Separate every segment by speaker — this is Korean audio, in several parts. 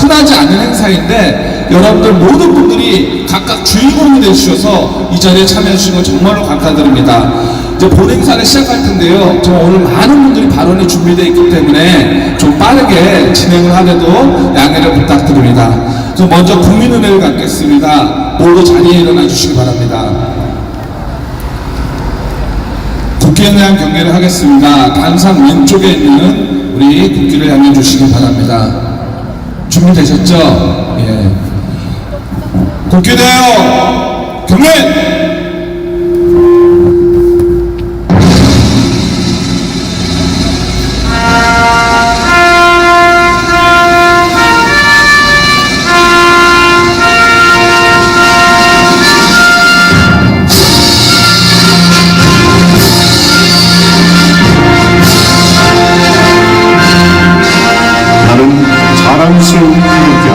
Speaker 1: 흔하지 않은 행사인데 여러분들 모든 분들이 각각 주인공이 되주셔서 이 자리에 참여해 주신 걸 정말로 감사드립니다. 이제 본 행사를 시작할 텐데요. 저 오늘 많은 분들이 발언이 준비되어 있기 때문에 좀 빠르게 진행을 하려도 양해를 부탁드립니다. 그래서 먼저 국민은혜를 갖겠습니다. 모두 자리에 일어나 주시기 바랍니다. 국기에 대한 경례를 하겠습니다. 단상 왼쪽에 있는 우리 국기를 향해 주시기 바랍니다. 준비되셨죠? 예. 국기에 대하여 경례!
Speaker 2: 자랑스러운 국가,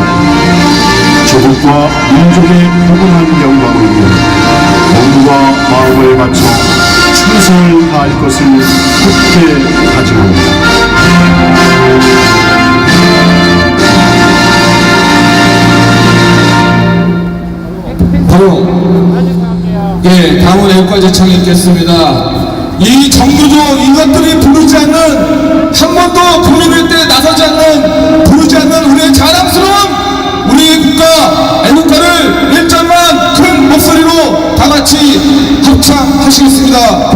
Speaker 2: 조국과 민족의 포근한 영광을 위해 몸과 마음을 바쳐 충성을 다할 것을 굳게 다짐합니다.
Speaker 1: 바로 다음은 애국가제창이 있겠습니다. 이 정부조 이것들이 부르지 않는, 한 번도 국민을 때 나서지 않는, 부르지 않는 우리의 자랑스러운 우리의 국가 애국가를 1절만 큰 목소리로 다 같이 합창하시겠습니다.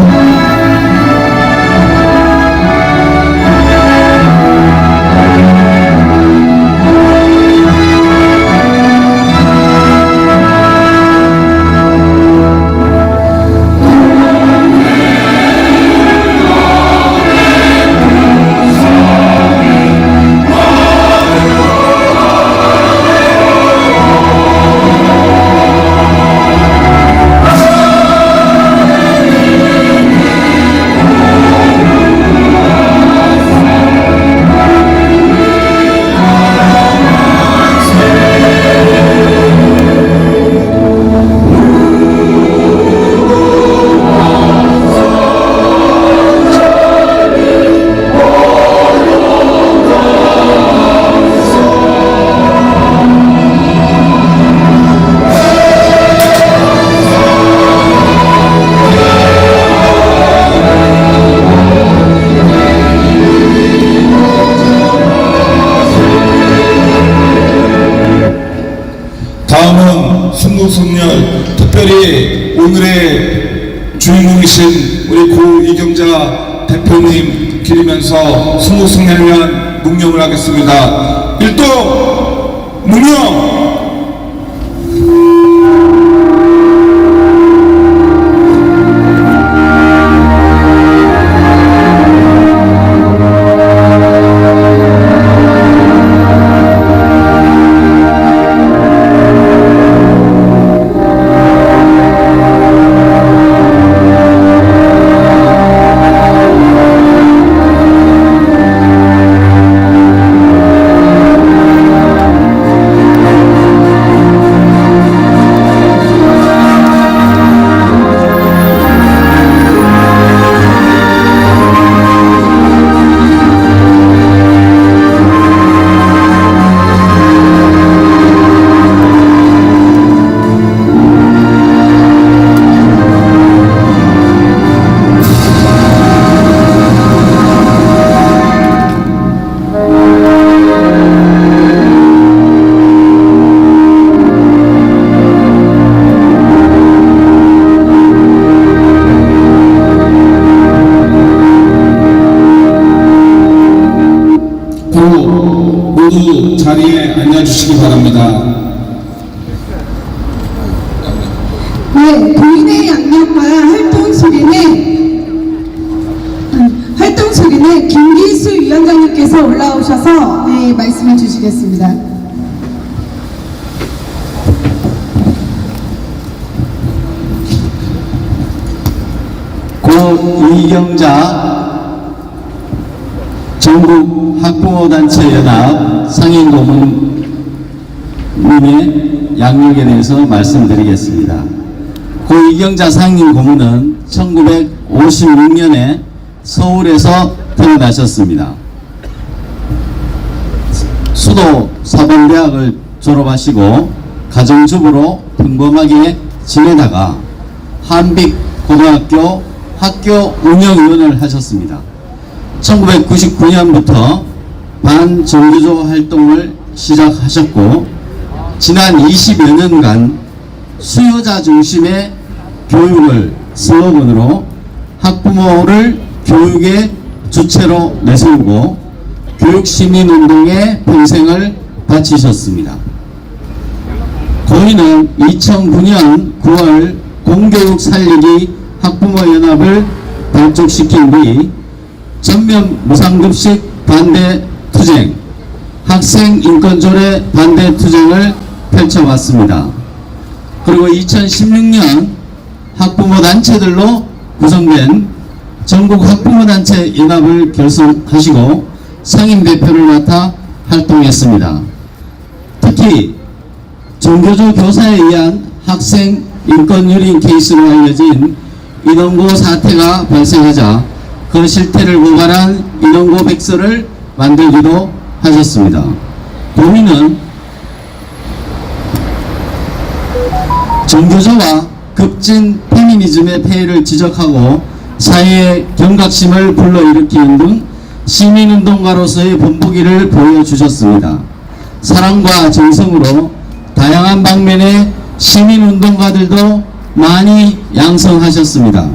Speaker 1: 다음은 순국선열, 특별히 오늘의 주인공이신 우리 고 이경자 대표님 기리면서 순국선열을 위한 묵념을 하겠습니다. 1도 묵념! 모두 자리에 앉아주시기 바랍니다.
Speaker 3: 네, 부인의 양념과 활동 소리는 김기수 위원장님께서 올라오셔서 말씀해 주시겠습니다.
Speaker 4: 고 이경자 전국학부모단체연합 상임고문님의 양력에 대해서 말씀드리겠습니다. 고 이경자 상임고문은 1956년에 서울에서 태어나셨습니다. 수도 사범대학을 졸업하시고 가정주부로 평범하게 지내다가 한빛고등학교 학교 운영위원을 하셨습니다. 1999년부터 반정규조 활동을 시작하셨고 지난 20여 년간 수요자 중심의 교육을 슬로건으로 학부모를 교육의 주체로 내세우고 교육시민운동에 평생을 바치셨습니다. 고인은 2009년 9월 공교육 살리기 학부모연합을 발족시킨 뒤 전면 무상급식 반대 투쟁, 학생 인권조례 반대 투쟁을 펼쳐왔습니다. 그리고 2016년 학부모 단체들로 구성된 전국 학부모단체 연합을 결성하시고 상임대표를 맡아 활동했습니다. 특히 정교조 교사에 의한 학생 인권 유린 케이스로 알려진 인원고 사태가 발생하자 그 실태를 고발한 인원고 백서를 만들기도 하셨습니다. 고민은 정교조와 급진 페미니즘의 폐해를 지적하고 사회의 경각심을 불러일으키는 등 시민운동가로서의 본보기를 보여주셨습니다. 사랑과 정성으로 다양한 방면의 시민운동가들도 많이 양성하셨습니다.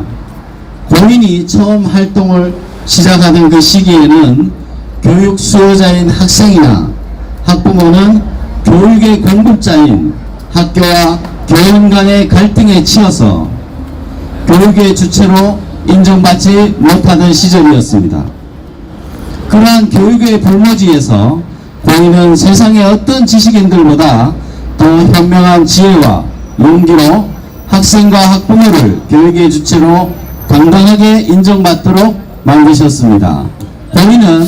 Speaker 4: 고인이 처음 활동을 시작하던 그 시기에는 교육 수요자인 학생이나 학부모는 교육의 공급자인 학교와 교원 간의 갈등에 치여서 교육의 주체로 인정받지 못하던 시절이었습니다. 그러한 교육의 불모지에서 고인은 세상의 어떤 지식인들보다 더 현명한 지혜와 용기로 학생과 학부모를 교육의 주체로 당당하게 인정받도록 만드셨습니다. 고인은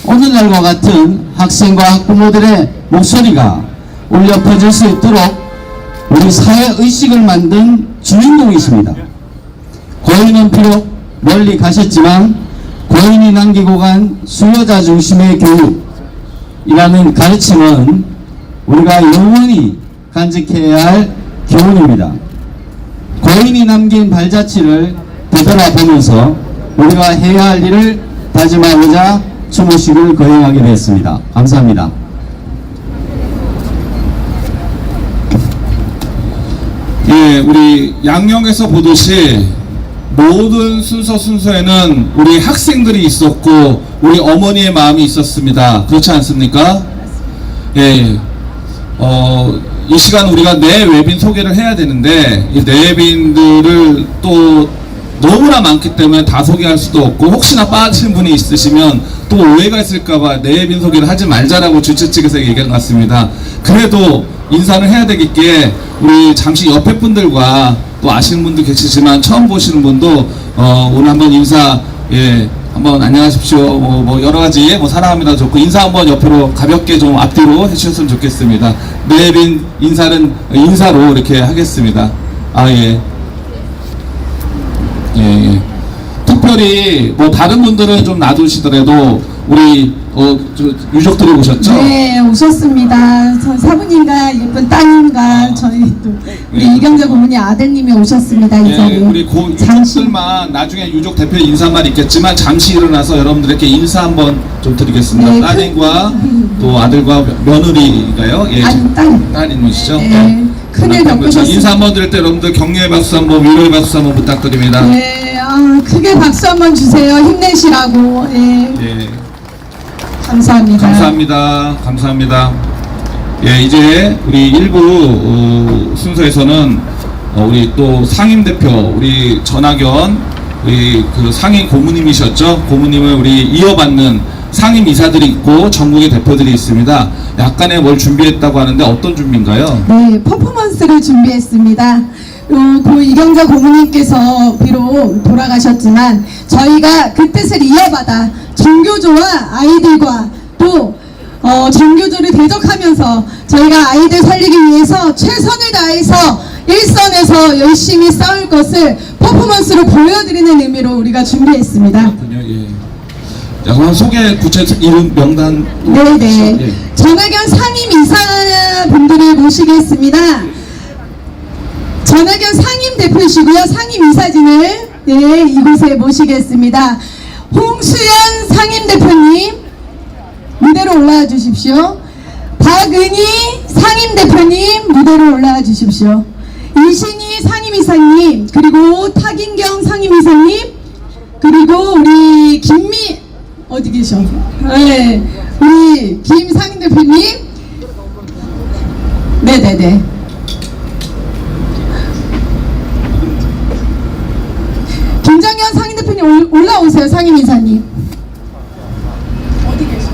Speaker 4: 오늘날과 같은 학생과 학부모들의 목소리가 울려 퍼질 수 있도록 우리 사회의식을 만든 주인공이십니다. 고인은 비록 멀리 가셨지만 고인이 남기고 간 수요자 중심의 교육이라는 가르침은 우리가 영원히 간직해야 할 교훈입니다. 고인이 남긴 발자취를 되돌아보면서 우리가 해야 할 일을 다짐하고자 추모식을 거행하게 되었습니다. 감사합니다.
Speaker 1: 예, 우리 양령에서 보듯이 모든 순서에는 우리 학생들이 있었고 우리 어머니의 마음이 있었습니다. 그렇지 않습니까? 예, 이 시간 우리가 내외빈 소개를 해야 되는데 이 내외빈들을 또 너무나 많기 때문에 다 소개할 수도 없고 혹시나 빠진 분이 있으시면 또 오해가 있을까봐 내외빈 소개를 하지 말자라고 주최 측에서 얘기한 것 같습니다. 그래도 인사를 해야 되겠기에 우리 잠시 옆에 분들과 또 아시는 분도 계시지만 처음 보시는 분도 오늘 한번 인사 한번 안녕하십시오 뭐 여러 가지 사랑합니다 좋고 인사 한번 옆으로 가볍게 좀 앞뒤로 해주셨으면 좋겠습니다. 내빈 인사는 인사로 이렇게 하겠습니다. 예. 특별히 다른 분들은 좀 놔두시더라도 우리 유족들이 오셨죠?
Speaker 3: 네, 오셨습니다. 저 사부님과 예쁜 따님과 저희 또 우리 이경자 고모님 아들님이 오셨습니다. 이 자리에.
Speaker 1: 우리 유족들만 나중에 유족 대표 인사말 있겠지만 잠시 일어나서 여러분들에게 인사 한번 좀 드리겠습니다.
Speaker 3: 네,
Speaker 1: 따님과 또 아들과 며느리가요? 예, 딸님이시죠?
Speaker 3: 네, 큰일 겪으셨습니다.
Speaker 1: 인사 한번 드릴 때 여러분들 격려의 박수 한번, 위로의 박수 한번 부탁드립니다.
Speaker 3: 네, 크게 박수 한번 주세요. 힘내시라고.
Speaker 1: 예.
Speaker 3: 감사합니다.
Speaker 1: 감사합니다. 예, 이제 우리 1부 순서에서는 우리 또 상임대표, 우리 전학연, 우리 그 상임 고모님이셨죠? 고모님을 우리 이어받는 상임 이사들이 있고 전국의 대표들이 있습니다. 약간의 뭘 준비했다고 하는데 어떤 준비인가요?
Speaker 3: 네, 퍼포먼스를 준비했습니다. 고 이경자 고모님께서 비록 돌아가셨지만 저희가 그 뜻을 이어받아 정교조와 아이들과 또 정교조를 대적하면서 저희가 아이들 살리기 위해서 최선을 다해서 일선에서 열심히 싸울 것을 퍼포먼스로 보여드리는 의미로 우리가 준비했습니다.
Speaker 1: 그렇군요. 예. 자, 그럼 소개 구체 이름 명단.
Speaker 3: 네네.
Speaker 1: 예.
Speaker 3: 전학연 상임이사분들을 모시겠습니다. 전학연 상임 대표시고요. 상임 이사진을 네, 이곳에 모시겠습니다. 홍수연 상임 대표님 무대로 올라와 주십시오. 박은희 상임 대표님 무대로 올라와 주십시오. 이신희 상임이사님, 그리고 타긴경 상임이사님, 그리고 우리 김미 어디 계셔? 네, 우리 김 상임 대표님. 네네네. 김정현 상임 대표님 올라오세요. 상임 이사님. 어디 계셔?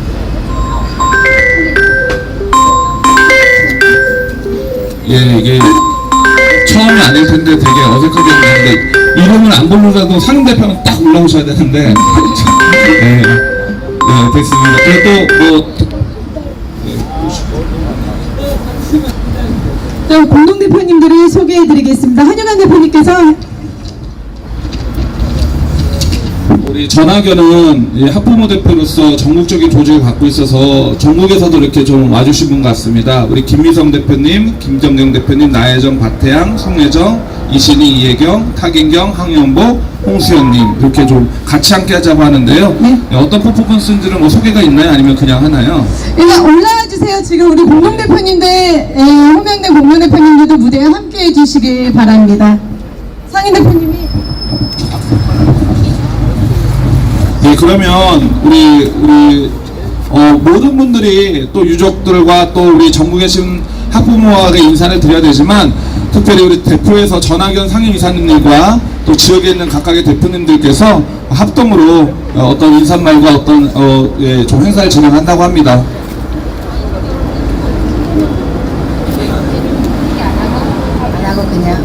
Speaker 1: 예, 이게 처음이 아닐 텐데 되게 어색하게 했는데 이름을 안 부르더라도 상임 대표는 딱 올라오셔야 되는데. 네, 네, 됐습니다. 그래도
Speaker 3: 네, 공동 대표님들을 소개해드리겠습니다. 한유관 대표님께서
Speaker 1: 우리 전학연은 이 학부모 대표로서 전국적인 조직을 갖고 있어서 전국에서도 이렇게 좀 와주신 분 같습니다. 우리 김미성 대표님, 김정경 대표님, 나혜정, 박태양, 송혜정, 이신희, 이혜경, 타긴경, 황영보, 홍수연님 이렇게 좀 같이 함께 하자고 하는데요.
Speaker 3: 네.
Speaker 1: 어떤 퍼포먼스인지는 뭐 소개가 있나요? 아니면 그냥 하나요?
Speaker 3: 일단 올라와 주세요. 지금 우리 공동 대표님들, 호명된 공동 대표님들도 무대에 함께 해주시길 바랍니다. 상임 대표님이
Speaker 1: 네, 그러면 우리 모든 분들이 또 유족들과 또 우리 전국에 계신 학부모에게 인사를 드려야 되지만 특별히 우리 대표에서 전학연 상임이사님들과 또 지역에 있는 각각의 대표님들께서 합동으로 어떤 인사말과 어떤 좀 행사를 진행한다고 합니다.
Speaker 5: 안 하고 그냥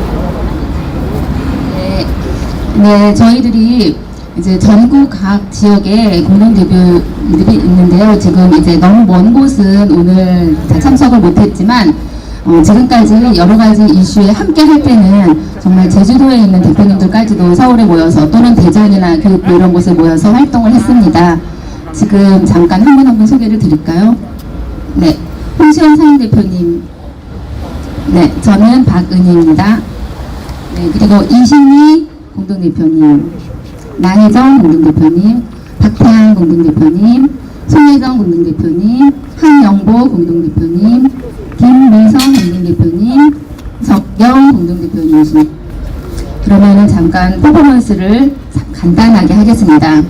Speaker 5: 네, 저희들이 이제 전국 각 지역에 공동 대표들이 있는데요. 지금 이제 너무 먼 곳은 오늘 다 참석을 못했지만 지금까지 여러 가지 이슈에 함께 할 때는 정말 제주도에 있는 대표님들까지도 서울에 모여서 또는 대전이나 교육부 이런 곳에 모여서 활동을 했습니다. 지금 잠깐 한 분 한 분 소개를 드릴까요? 네, 홍수연 상임 대표님. 네, 저는 박은희입니다. 네, 그리고 이신희 공동대표님, 나혜정 공동대표님, 박태양 공동대표님, 송혜정 공동대표님, 한영보 공동대표님, 김미성 공동대표님, 석영 공동대표님이십니다. 그러면은 잠깐 퍼포먼스를 간단하게 하겠습니다.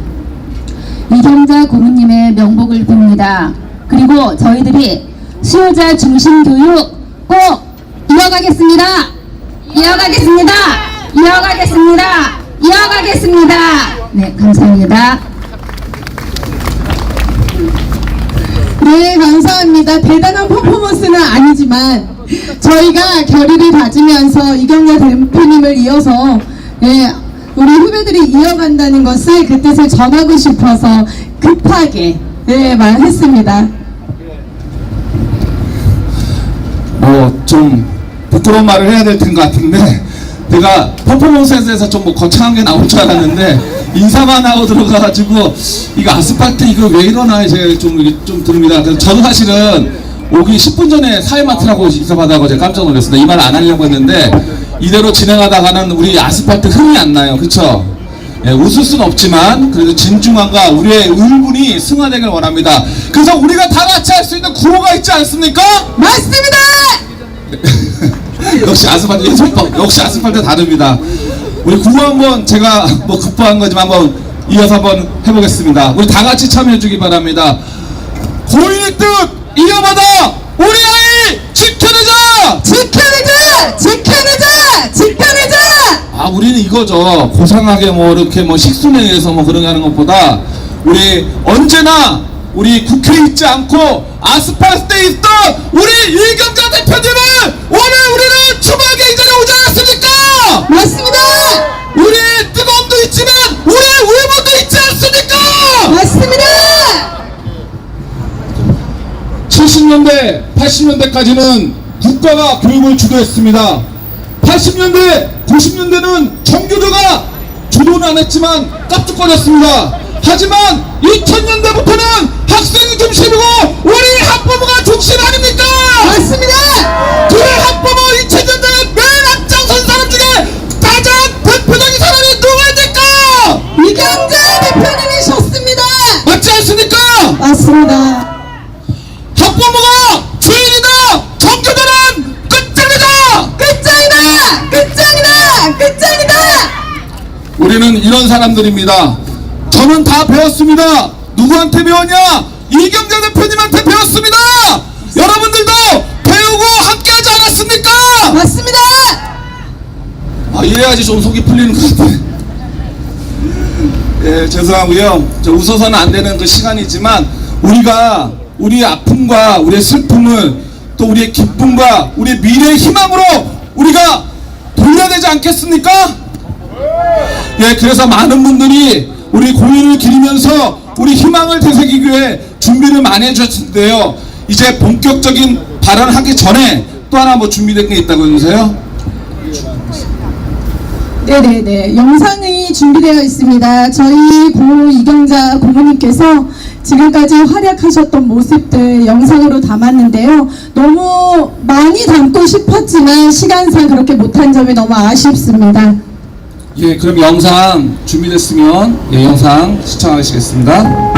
Speaker 5: 이경자 고문님의 명복을 빕니다. 그리고 저희들이 수요자 중심 교육 꼭 이어가겠습니다. 이어가겠습니다. 이어가겠습니다. 이어가겠습니다. 네, 감사합니다.
Speaker 3: 네, 감사합니다. 대단한 퍼포먼스는 아니지만 저희가 결의를 다지면서 이경자 대표님을 이어서 우리 후배들이 이어간다는 것을 그 뜻을 전하고 싶어서 급하게 말했습니다.
Speaker 1: 좀 부끄러운 말을 해야 될 텐것 같은데 제가 퍼포먼스에 대해서 좀 거창한 게 나올 줄 알았는데 인사만 하고 들어가가지고 이거 아스팔트 이거 왜 이러나 제가 좀 듭니다. 그래서 저도 사실은 오기 10분 전에 사회마트라고 인사 받아가지고 제가 깜짝 놀랐습니다. 이 말 안 하려고 했는데 이대로 진행하다가는 우리 아스팔트 흥이 안 나요. 그쵸? 예, 웃을 순 없지만 그래도 진중함과 우리의 울분이 승화되길 원합니다. 그래서 우리가 다 같이 할 수 있는 구호가 있지 않습니까?
Speaker 3: 맞습니다!
Speaker 1: 역시 아스팔트 역시 아스팔트 다릅니다. 우리 구호 한번 제가 뭐 급한 거지만 한번 이어서 한번 해보겠습니다. 우리 다 같이 참여해주기 바랍니다. 고인의 뜻 이어받아 우리 아이 지켜내자!
Speaker 3: 지켜내자! 지켜내자! 지켜내자!
Speaker 1: 아, 우리는 이거죠. 고상하게 뭐 이렇게 뭐 식순회에서 뭐 그런 거 하는 것보다 우리 언제나 우리 국회에 있지 않고 아스팔트에 있던 우리 이경자 대표님을 오늘 우리는 추모하게 이 자리에 오지 않았습니까?
Speaker 3: 맞습니다!
Speaker 1: 우리의 뜨거움도 있지만 우리의 울분도 있지 않습니까?
Speaker 3: 맞습니다!
Speaker 1: 70년대, 80년대까지는 국가가 교육을 주도했습니다. 80년대, 90년대는 정교조가 주도는 안 했지만 깝죽거렸습니다. 하지만 2000년대부터는 학생이 중심이고 우리 학부모가 중심 아닙니까?
Speaker 3: 맞습니다.
Speaker 1: 그 학부모 2000년대에 맨 앞장선 사람 중에 가장 대표적인 사람이 누구입니까?
Speaker 3: 이경재 대표님이셨습니다.
Speaker 1: 맞지 않습니까?
Speaker 3: 맞습니다.
Speaker 1: 학부모가 주인이다! 정교들은 끝장이다!
Speaker 3: 끝장이다! 끝장이다! 끝장이다!
Speaker 1: 우리는 이런 사람들입니다. 저는 다 배웠습니다. 누구한테 배웠냐? 이경재 대표님한테 배웠습니다. 여러분들도 배우고 함께하지 않았습니까?
Speaker 3: 맞습니다.
Speaker 1: 아, 이래야지 좀 속이 풀리는 것 같아. 예, 죄송하고요. 저 웃어서는 안 되는 그 시간이지만 우리가 우리의 아픔과 우리의 슬픔을 또 우리의 기쁨과 우리의 미래의 희망으로 우리가 돌려야 되지 않겠습니까? 예, 그래서 많은 분들이 우리 공연을 기리면서 우리 희망을 되새기기 위해 준비를 많이 해주셨는데요. 이제 본격적인 발언을 하기 전에 또 하나 뭐 준비된 게 있다고 해주세요.
Speaker 3: 네네네. 영상이 준비되어 있습니다. 저희 고 이경자 고모님께서 지금까지 활약하셨던 모습들 영상으로 담았는데요. 너무 많이 담고 싶었지만 시간상 그렇게 못한 점이 너무 아쉽습니다.
Speaker 1: 예, 그럼 영상 준비됐으면 예, 영상 시청하시겠습니다.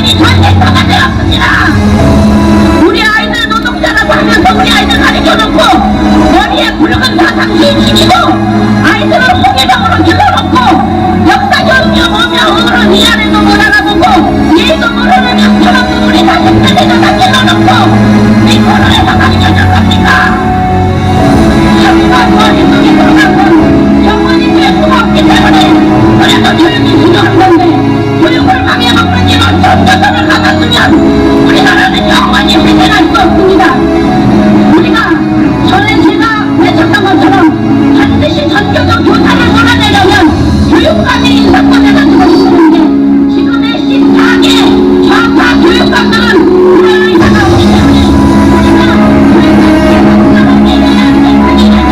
Speaker 6: 교육감이 전쟁터가 되었습니다. 우리 아이들 노동자라고 하면서 우리 아이들 가르쳐놓고 머리에 붉은 사상주의 지니고 아이들을 홍해병으로 길러놓고 역사교육이 뭐며 어른 위안에도 못 알아보고 예도 모르는 학교는 우리 자식들에도 다 길러놓고 이 코로에서 가르쳐줄 겁니까? 저희가 머릿속에 들어가서 영원히 될 수가 없기 때문에 그래서 교육이 필요한 건데 교육을 망해먹는 이런 전교조를 가졌으면 우리나라는 영원히 회생할 수 없습니다. 우리가 전에 제가 외쳤던 것처럼 반드시 전교조 교사를 몰아내려면 교육감이 인사권해가지고 있는데 지금의 14개 좌파 교육감들은 그럴 의사가 없기 때문에 우리가 교육감에게 해야 할 생각이 되죠.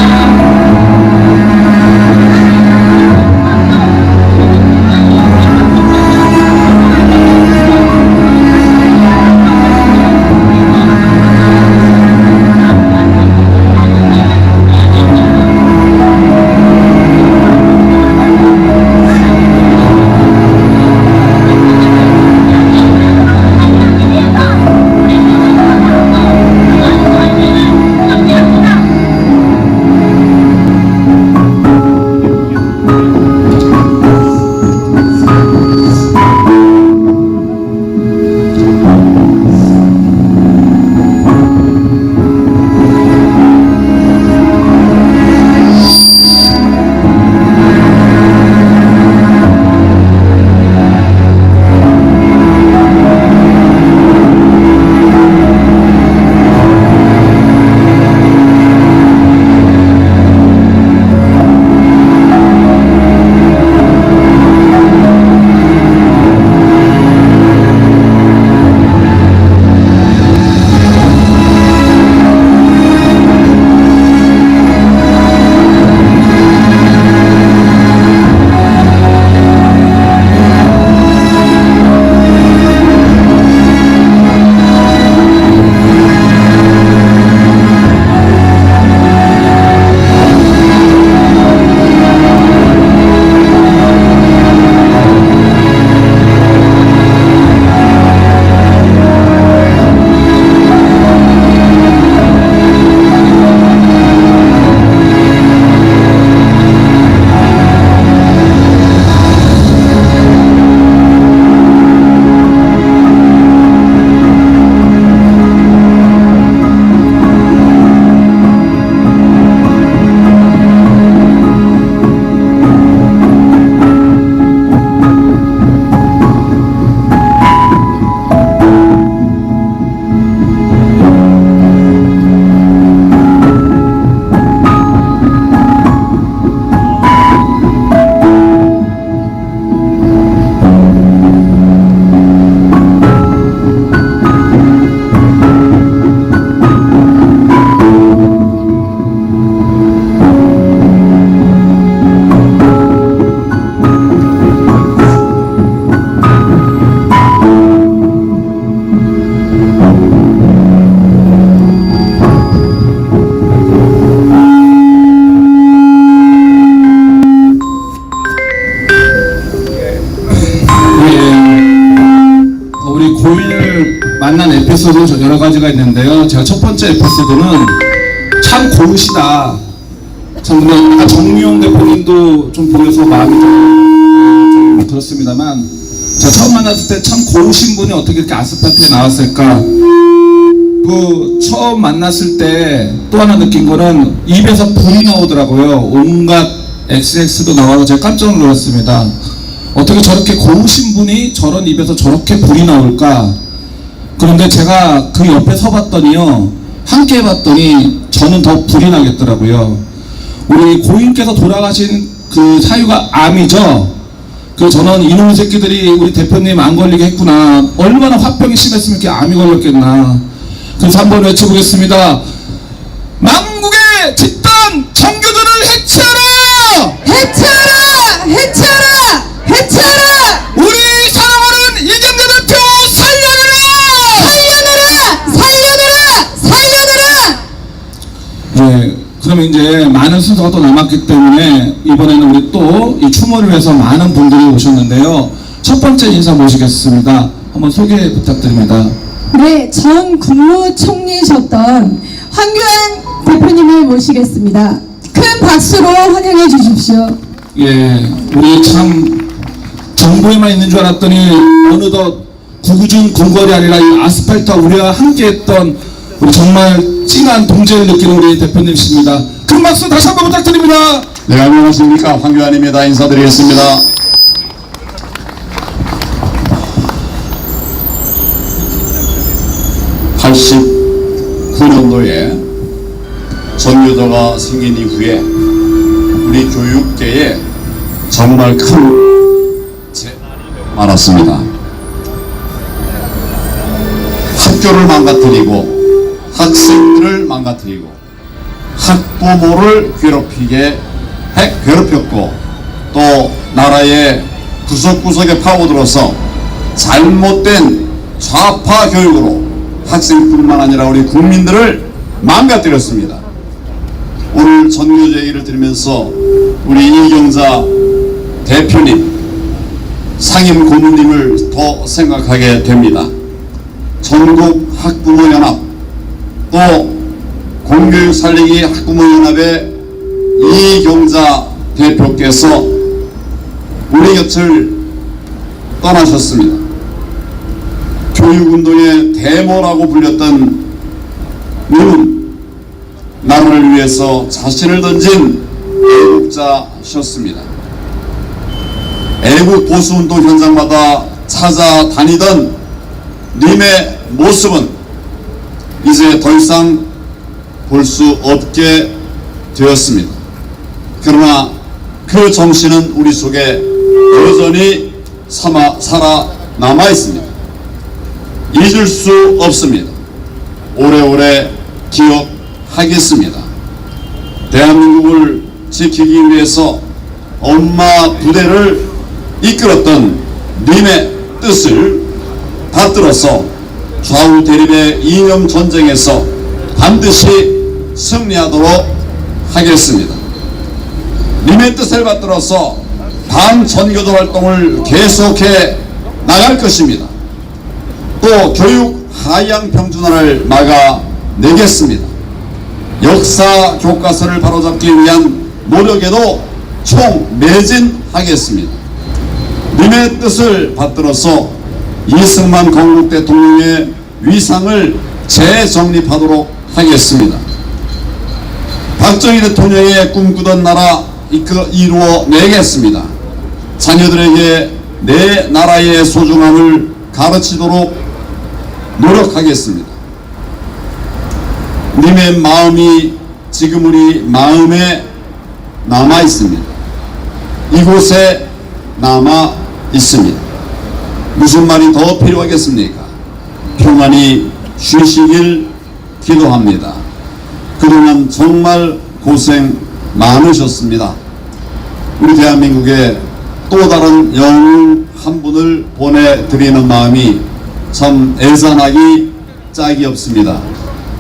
Speaker 1: 만난 에피소드 여러 가지가 있는데요. 제가 첫 번째 에피소드는 참 고우시다. 참 근데 아까 정미용 대표님도 좀 보여서 마음이 좀 들었습니다만 제가 처음 만났을 때 참 고우신 분이 어떻게 이렇게 아스팔트에 나왔을까. 그 처음 만났을 때 또 하나 느낀 거는 입에서 불이 나오더라고요. 온갖 XX도 나와서 제가 깜짝 놀랐습니다. 어떻게 저렇게 고우신 분이 저런 입에서 저렇게 불이 나올까. 그런데 제가 그 옆에 서봤더니요, 함께 해봤더니 저는 더 불이 나겠더라고요. 우리 고인께서 돌아가신 그 사유가 암이죠. 그 저는 이놈의 새끼들이 우리 대표님 안 걸리게 했구나. 얼마나 화병이 심했으면 이렇게 암이 걸렸겠나. 그래서 한번 외쳐보겠습니다. 망국의 집단 정교조를 해체하라!
Speaker 3: 해체하라! 해체하라! 해체하라!
Speaker 1: 우리 사랑하는 이경재 대표 살려내라!
Speaker 3: 살려내라! 살려내라!
Speaker 1: 네, 그러면 이제 많은 순서가 또 남았기 때문에 이번에는 우리 또 이 추모를 위해서 많은 분들이 오셨는데요. 첫 번째 인사 모시겠습니다. 한번 소개 부탁드립니다.
Speaker 3: 네, 전 국무총리셨던 황교안 대표님을 모시겠습니다. 큰 박수로 환영해 주십시오.
Speaker 1: 예, 우리 참 정부에만 있는 줄 알았더니 어느덧 구구준 궁궐이 아니라 이 아스팔트와 우리와 함께했던 우리 정말 찐한 동지를 느끼는 우리 대표님이십니다. 큰 박수 다시 한번 부탁드립니다.
Speaker 2: 네, 안녕하십니까. 황교안입니다. 인사드리겠습니다. (89년도에) 전교조가 생긴 이후에 우리 교육계에 정말 큰 재난이 많았습니다. 학교를 망가뜨리고 학생들을 망가뜨리고 학부모를 괴롭혔고 또 나라의 구석구석에 파고들어서 잘못된 좌파 교육으로 학생뿐만 아니라 우리 국민들을 망가뜨렸습니다. 오늘 전교조 얘기를 들으면서 우리 이경자 대표님, 상임 고문님을 더 생각하게 됩니다. 전국 학부모연합 또 공교육 살리기 학부모연합의 이경자 대표께서 우리 곁을 떠나셨습니다. 교육운동의 대모라고 불렸던 님은 나라를 위해서 자신을 던진 애국자셨습니다. 애국 보수운동 현장마다 찾아다니던 님의 모습은 이제 더 이상 볼 수 없게 되었습니다. 그러나 그 정신은 우리 속에 여전히 살아남아 있습니다. 잊을 수 없습니다. 오래오래 기억하겠습니다. 대한민국을 지키기 위해서 엄마 부대를 이끌었던 님의 뜻을 받들어서 좌우 대립의 이념 전쟁에서 반드시 승리하도록 하겠습니다. 님의 뜻을 받들어서 반전교조 활동을 계속해 나갈 것입니다. 또 교육 하향 평준화를 막아내겠습니다. 역사 교과서를 바로잡기 위한 노력에도 총매진하겠습니다. 님의 뜻을 받들어서 이승만 건국 대통령의 위상을 재정립하도록 하겠습니다. 박정희 대통령의 꿈꾸던 나라 이루어내겠습니다. 자녀들에게 내 나라의 소중함을 가르치도록 노력하겠습니다. 님의 마음이 지금 우리 마음에 남아 있습니다. 이곳에 남아 있습니다. 무슨 말이 더 필요하겠습니까? 평안히 쉬시길 기도합니다. 그동안 정말 고생 많으셨습니다. 우리 대한민국에 또 다른 영웅 한 분을 보내드리는 마음이 참 애잔하기 짝이 없습니다.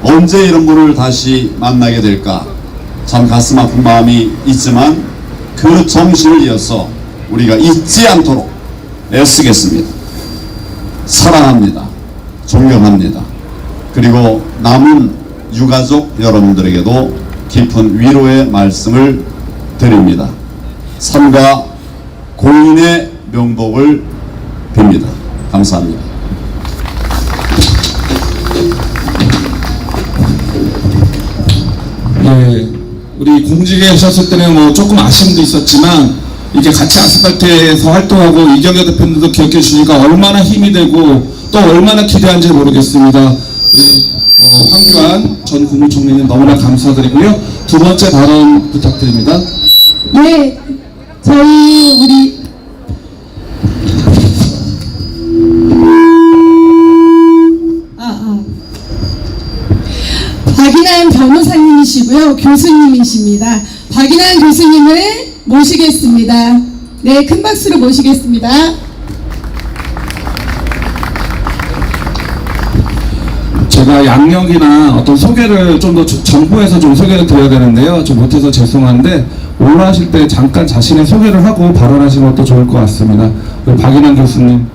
Speaker 2: 언제 이런 분을 다시 만나게 될까 참 가슴 아픈 마음이 있지만 그 정신을 이어서 우리가 잊지 않도록 애쓰겠습니다. 사랑합니다. 존경합니다. 그리고 남은 유가족 여러분들에게도 깊은 위로의 말씀을 드립니다. 삼가 고인의 명복을 빕니다. 감사합니다.
Speaker 1: 예, 우리 공직에 오셨을 때는 뭐 조금 아쉬움도 있었지만 이제 같이 아스팔트에서 활동하고 이경자 대표님도 기억해 주시니까 얼마나 힘이 되고 또 얼마나 기대한지 모르겠습니다. 우리 황교안 전 국무총리님 너무나 감사드리고요. 두 번째 발언 부탁드립니다.
Speaker 3: 네, 저희 우리 박인환 변호사님이시고요, 교수님이십니다. 박인환 교수님을 모시겠습니다. 네, 큰 박수로 모시겠습니다.
Speaker 1: 제가 양력이나 어떤 소개를 좀 더 정부에서 좀 소개를 드려야 되는데요. 좀 못해서 죄송한데 올라가실 때 잠깐 자신의 소개를 하고 발언하시는 것도 좋을 것 같습니다. 우리 박인환 교수님.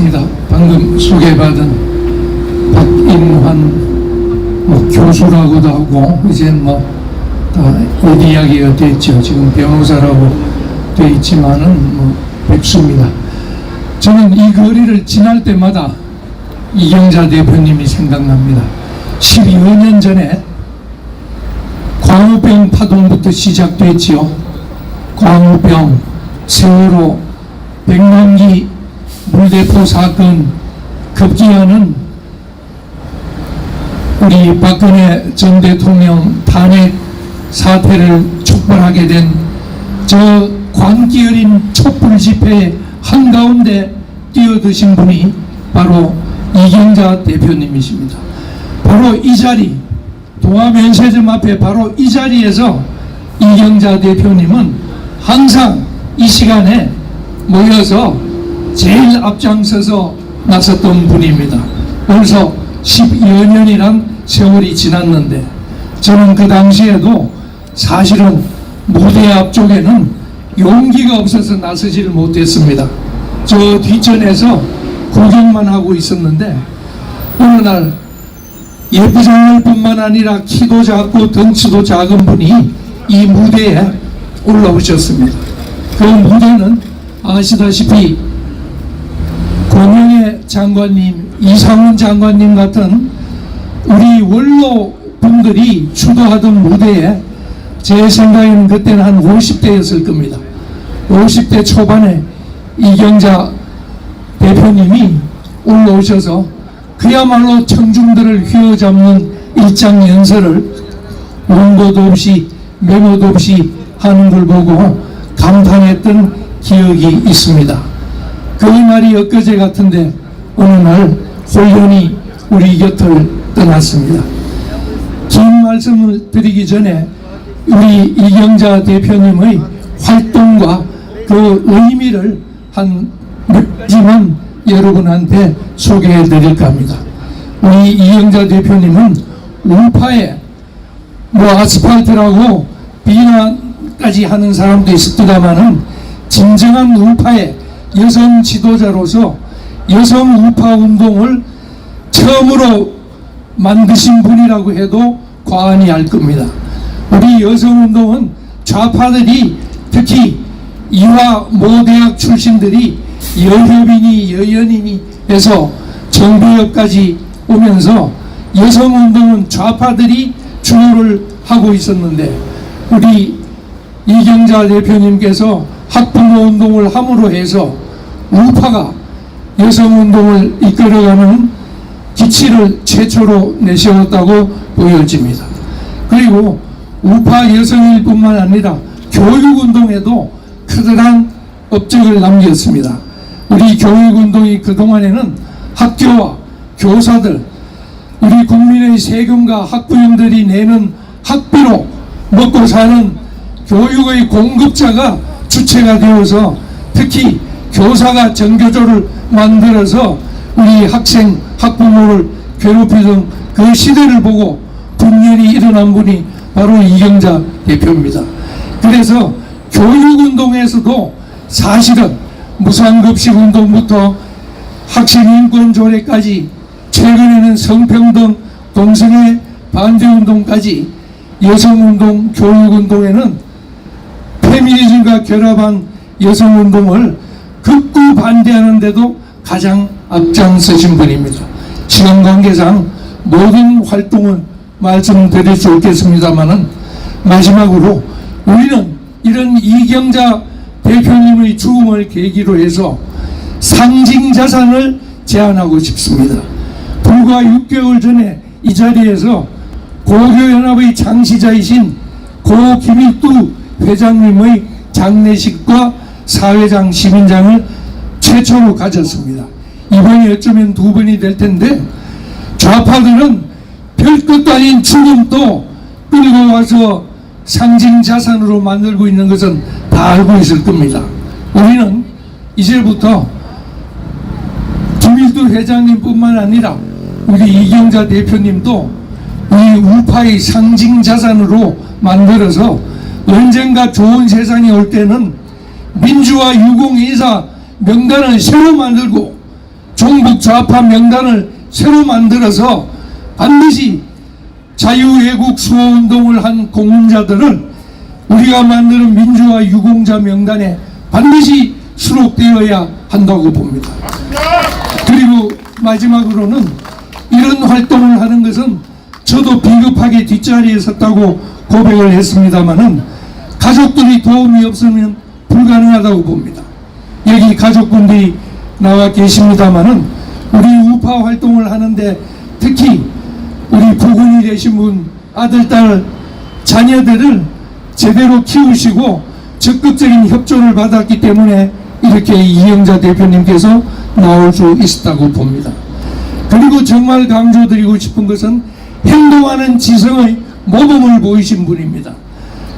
Speaker 7: 반갑습니다. 방금 소개받은 박인환 교수라고도 하고 이제 어디 이야기가 됐죠. 지금 변호사라고 돼 있지만은 뵙습니다. 저는 이 거리를 지날 때마다 이경자 대표님이 생각납니다. 12년 전에 광우병 파동부터 시작됐지요. 광우병, 세월호, 백남기 물대포 사건, 급기야는 우리 박근혜 전 대통령 탄핵 사태를 촉발하게 된 저 광기 어린 촛불 집회 한가운데 뛰어드신 분이 바로 이경자 대표님이십니다. 바로 이 자리, 동아면세점 앞에 바로 이 자리에서 이경자 대표님은 항상 이 시간에 모여서 제일 앞장서서 나섰던 분입니다. 벌써 10여 년이란 세월이 지났는데 저는 그 당시에도 사실은 무대 앞쪽에는 용기가 없어서 나서지를 못했습니다. 저 뒷전에서 구경만 하고 있었는데 어느 날 예부장을 뿐만 아니라 키도 작고 덩치도 작은 분이 이 무대에 올라오셨습니다. 그 무대는 아시다시피 권영애 장관님, 이상훈 장관님 같은 우리 원로 분들이 주도하던 무대에 제 생각에는 그때는 한 50대였을 겁니다. 50대 초반에 이경자 대표님이 올라오셔서 그야말로 청중들을 휘어잡는 일장 연설을 원고도 없이 메모도 없이 하는 걸 보고 감탄했던 기억이 있습니다. 그 날이 엊그제 같은데 어느 날 홀연히 우리 곁을 떠났습니다. 긴 말씀을 드리기 전에 우리 이경자 대표님의 활동과 그 의미를 한 몇 가지만 여러분한테 소개해 드릴까 합니다. 우리 이경자 대표님은 우파에 아스팔트라고 비난까지 하는 사람도 있었다마는 진정한 우파의 여성 지도자로서 여성 우파 운동을 처음으로 만드신 분이라고 해도 과언이 할 겁니다. 우리 여성 운동은 좌파들이 특히 이화 모대학 출신들이 여협이니 여연이니 해서 정부역까지 오면서 여성 운동은 좌파들이 주도를 하고 있었는데 우리 이경자 대표님께서 학부모 운동을 함으로 해서 우파가 여성 운동을 이끌어가는 기치를 최초로 내세웠다고 보여집니다. 그리고 우파 여성일 뿐만 아니라 교육운동에도 커다란 업적을 남겼습니다. 우리 교육운동이 그동안에는 학교와 교사들, 우리 국민의 세금과 학부형들이 내는 학비로 먹고 사는 교육의 공급자가 주체가 되어서 특히 교사가 정교조를 만들어서 우리 학생, 학부모를 괴롭히던 그 시대를 보고 분열이 일어난 분이 바로 이경자 대표입니다. 그래서 교육운동에서도 사실은 무상급식 운동부터 학생인권 조례까지 최근에는 성평등 동성애 반대운동까지 여성운동, 교육운동에는 페미니즘과 결합한 여성운동을 극구 반대하는데도 가장 앞장서신 분입니다. 시간 관계상 모든 활동을 말씀드릴 수 없겠습니다만은 마지막으로 우리는 이런 이경자 대표님의 죽음을 계기로 해서 상징자산을 제안하고 싶습니다. 불과 6개월 전에 이 자리에서 고교연합의 창시자이신 고 김일두 회장님의 장례식과 사회장 시민장을 최초로 가졌습니다. 이번에 어쩌면 두 번이 될 텐데 좌파들은 별것도 아닌 죽음도 끌고 와서 상징자산으로 만들고 있는 것은 다 알고 있을 겁니다. 우리는 이제부터 김일두 회장님뿐만 아니라 우리 이경자 대표님도 우리 우파의 상징자산으로 만들어서 언젠가 좋은 세상이 올 때는 민주화 유공인사 명단을 새로 만들고 종북 좌파 명단을 새로 만들어서 반드시 자유애국 수호운동을 한 공헌자들을 우리가 만드는 민주화 유공자 명단에 반드시 수록되어야 한다고 봅니다. 그리고 마지막으로는 이런 활동을 하는 것은 저도 비겁하게 뒷자리에 섰다고 고백을 했습니다마는 가족들이 도움이 없으면 불가능하다고 봅니다. 여기 가족분들이 나와 계십니다마는 우리 우파 활동을 하는데 특히 우리 부군이 되신 분 아들, 딸, 자녀들을 제대로 키우시고 적극적인 협조를 받았기 때문에 이렇게 이영자 대표님께서 나올 수 있었다고 봅니다. 그리고 정말 강조드리고 싶은 것은 행동하는 지성의 모범을 보이신 분입니다.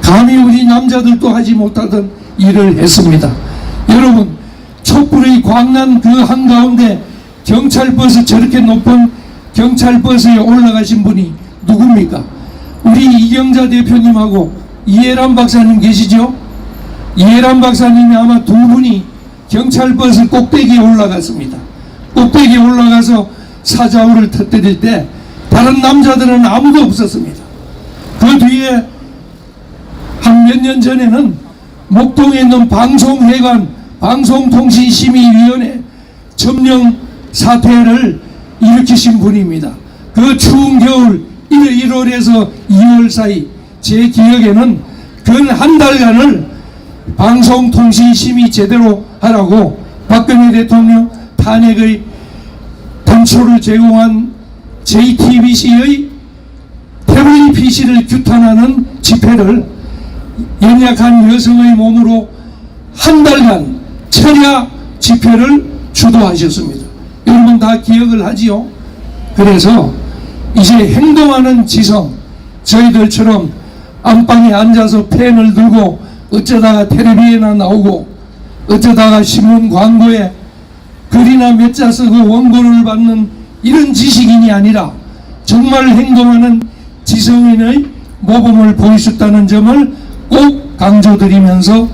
Speaker 7: 감히 우리 남자들도 하지 못하던 일을 했습니다. 여러분, 촛불의 광란 그 한가운데 경찰버스, 저렇게 높은 경찰버스에 올라가신 분이 누굽니까? 우리 이경자 대표님하고 이해란 박사님 계시죠? 이해란 박사님이 아마 두 분이 경찰버스 꼭대기에 올라갔습니다. 꼭대기에 올라가서 사자우를 터뜨릴 때 다른 남자들은 아무도 없었습니다. 그 뒤에 한 몇 년 전에는 목동에 있는 방송회관 방송통신심의위원회 점령 사태를 일으키신 분입니다. 그 추운 겨울 1월에서 2월 사이 제 기억에는 근 한 달간을 방송통신심의 제대로 하라고 박근혜 대통령 탄핵의 단초를 제공한 JTBC의 태블릿 PC를 규탄하는 집회를 연약한 여성의 몸으로 한 달간 철야 집회를 주도하셨습니다. 여러분 다 기억을 하지요? 그래서 이제 행동하는 지성, 저희들처럼 안방에 앉아서 펜을 들고 어쩌다가 텔레비에나 나오고 어쩌다가 신문 광고에 글이나 몇 자 쓰고 원고를 받는 이런 지식인이 아니라 정말 행동하는 지성인의 모범을 보이셨다는 점을 꼭 강조드리면서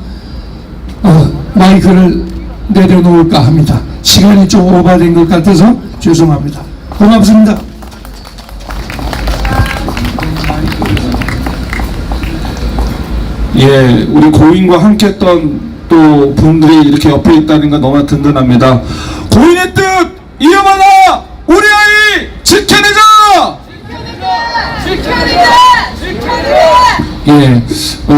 Speaker 7: 마이크를 내려놓을까 합니다. 시간이 좀 오버된 것 같아서 죄송합니다. 고맙습니다.
Speaker 1: 예, 우리 고인과 함께 했던 또 분들이 이렇게 옆에 있다는 건 너무나 든든합니다. 고인의 뜻 이어받아 우리 아이 지켜내자! 예,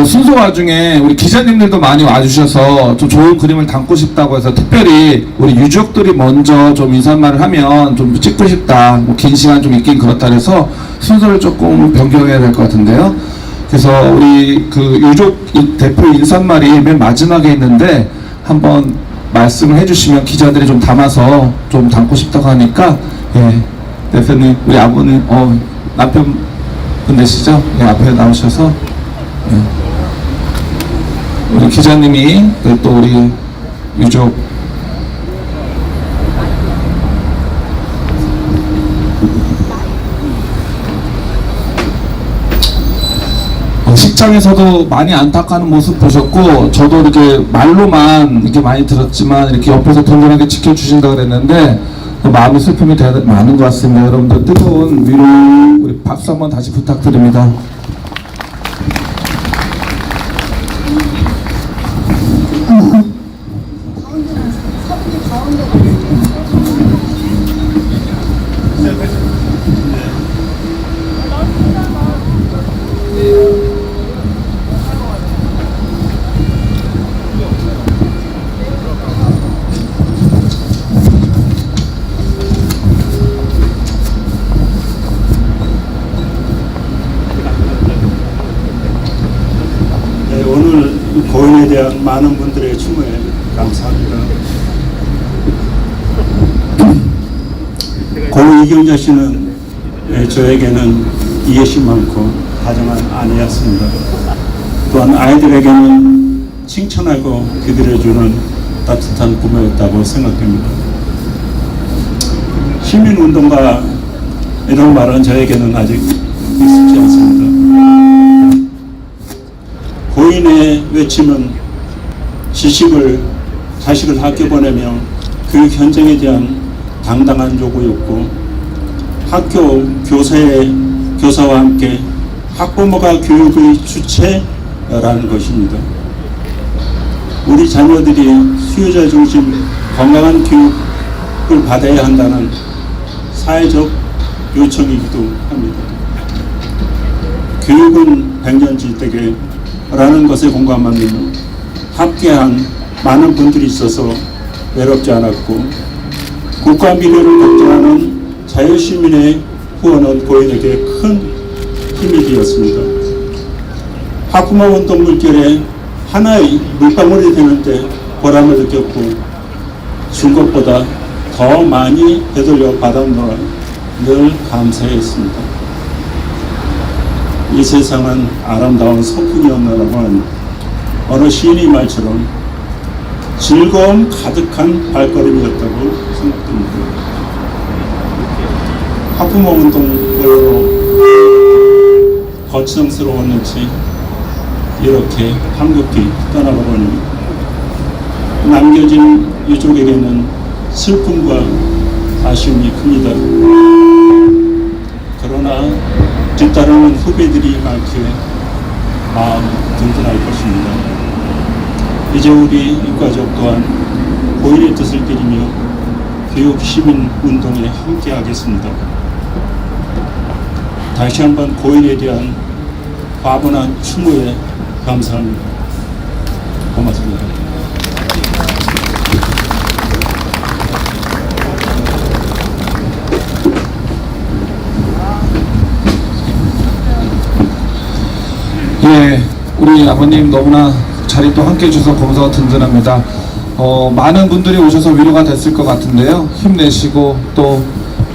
Speaker 1: 순서 와중에 우리 기자님들도 많이 와주셔서 좀 좋은 그림을 담고 싶다고 해서 특별히 우리 유족들이 먼저 좀 인사말을 하면 좀 찍고 싶다, 뭐 긴 시간 좀 있긴 그렇다 해서 순서를 조금 변경해야 될 것 같은데요. 그래서 우리 그 유족 대표 인사말이 맨 마지막에 있는데 한번 말씀을 해주시면 기자들이 좀 담아서 좀 담고 싶다고 하니까, 예, 대표님, 우리 아버님, 남편분 되시죠? 예, 앞에 나오셔서, 예. 우리 기자님이 또 우리 유족 식장에서도 많이 안타까운 모습 보셨고, 저도 이렇게 말로만 이렇게 많이 들었지만 이렇게 옆에서 든든하게 지켜주신다 그랬는데 마음의 슬픔이 많은 것 같습니다. 여러분들 뜨거운 위로 우리 박수 한번 다시 부탁드립니다.
Speaker 8: 오늘 고인에 대한 많은 분들의 추모에 감사합니다. 고 이경자 씨는 저에게는 이해심 많고 다정한 아내였습니다. 또한 아이들에게는 칭찬하고 기다려주는 따뜻한 부모였다고 생각합니다. 시민운동가 이런 말은 저에게는 아직 익숙지 않습니다. 고인의 외침은 자식을 학교 보내며 그 현장에 대한 당당한 요구였고 학교 교사와 함께 학부모가 교육의 주체라는 것입니다. 우리 자녀들이 수요자 중심 건강한 교육을 받아야 한다는 사회적 요청이기도 합니다. 교육은 백년지대계라는 것에 공감하며 함께한 많은 분들이 있어서 외롭지 않았고 국가 미래를 걱정하는 자유시민의 후원은 고인에게 큰 힘이 되었습니다. 학부모 운동 물결에 하나의 물방울이 되는데 보람을 느꼈고 준 것보다 더 많이 되돌려 받았노라 늘 감사했습니다. 이 세상은 아름다운 소풍이었노라고 하는 어느 시인의 말처럼 즐거움 가득한 발걸음이었다고 생각됩니다. 학부모 운동으로 거창스러웠는지 이렇게 한국이 떠나가 보니 남겨진 유족에게는 슬픔과 아쉬움이 큽니다. 그러나 뒤따르는 후배들이 많기에 마음 든든할 것입니다. 이제 우리 이과적 또한 고인의 뜻을 기리며 교육 시민 운동에 함께하겠습니다. 다시 한번 고인에 대한 과분한 추모에 감사합니다. 고맙습니다.
Speaker 1: 예, 우리 아버님 너무나 자리 또 함께 해주셔서 고마워 든든합니다. 많은 분들이 오셔서 위로가 됐을 것 같은데요. 힘내시고 또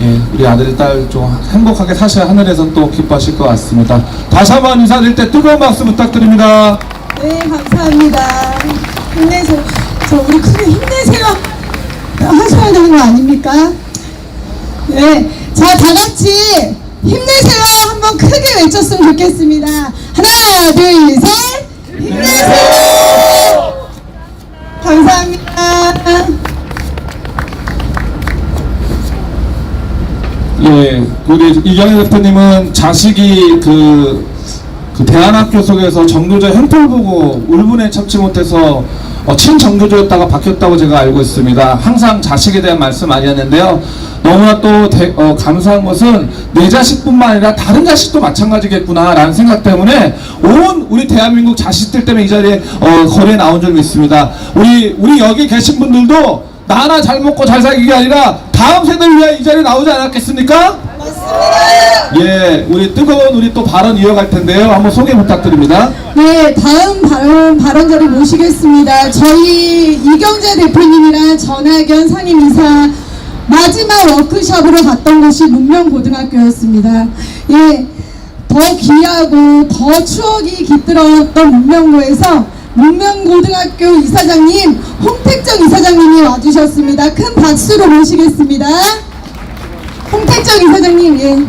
Speaker 1: 예, 우리 아들, 딸 좀 행복하게 사셔야 하늘에서 또 기뻐하실 것 같습니다. 다시 한번 인사드릴 때 뜨거운 박수 부탁드립니다.
Speaker 3: 네, 감사합니다. 힘내세요. 우리 크게 힘내세요. 하셔야 되는 거 아닙니까? 네. 자, 다 같이 힘내세요. 한번 크게 외쳤으면 좋겠습니다. 하나, 둘, 셋. 힘내세요. 감사합니다.
Speaker 1: 예, 우리 이경희 대표님은 자식이 그 대안학교 속에서 정교조 형편 보고 울분에 참지 못해서 친정교조였다가 바뀌었다고 제가 알고 있습니다. 항상 자식에 대한 말씀 많이 하는데요. 너무나 또 감사한 것은 내 자식뿐만 아니라 다른 자식도 마찬가지겠구나 라는 생각 때문에 온 우리 대한민국 자식들 때문에 이 자리에 거리에 나온 적이 있습니다. 우리 여기 계신 분들도 나 하나 잘 먹고 잘 살기가 아니라 다음 세대를 위해 이 자리에 나오지 않았겠습니까? 맞습니다. 예, 우리 뜨거운 우리 또 발언 이어갈 텐데요. 한번 소개 부탁드립니다.
Speaker 3: 네, 다음 발언자를 모시겠습니다. 저희 이경재 대표님이랑 전학연 상임이사 마지막 워크숍으로 갔던 곳이 문명고등학교였습니다. 예, 더 귀하고 더 추억이 깃들었던 문명고에서 문명고등학교 이사장님 홍택정 이사장님이 와주셨습니다. 큰 박수로 모시겠습니다. 홍택정 이사장님, 예.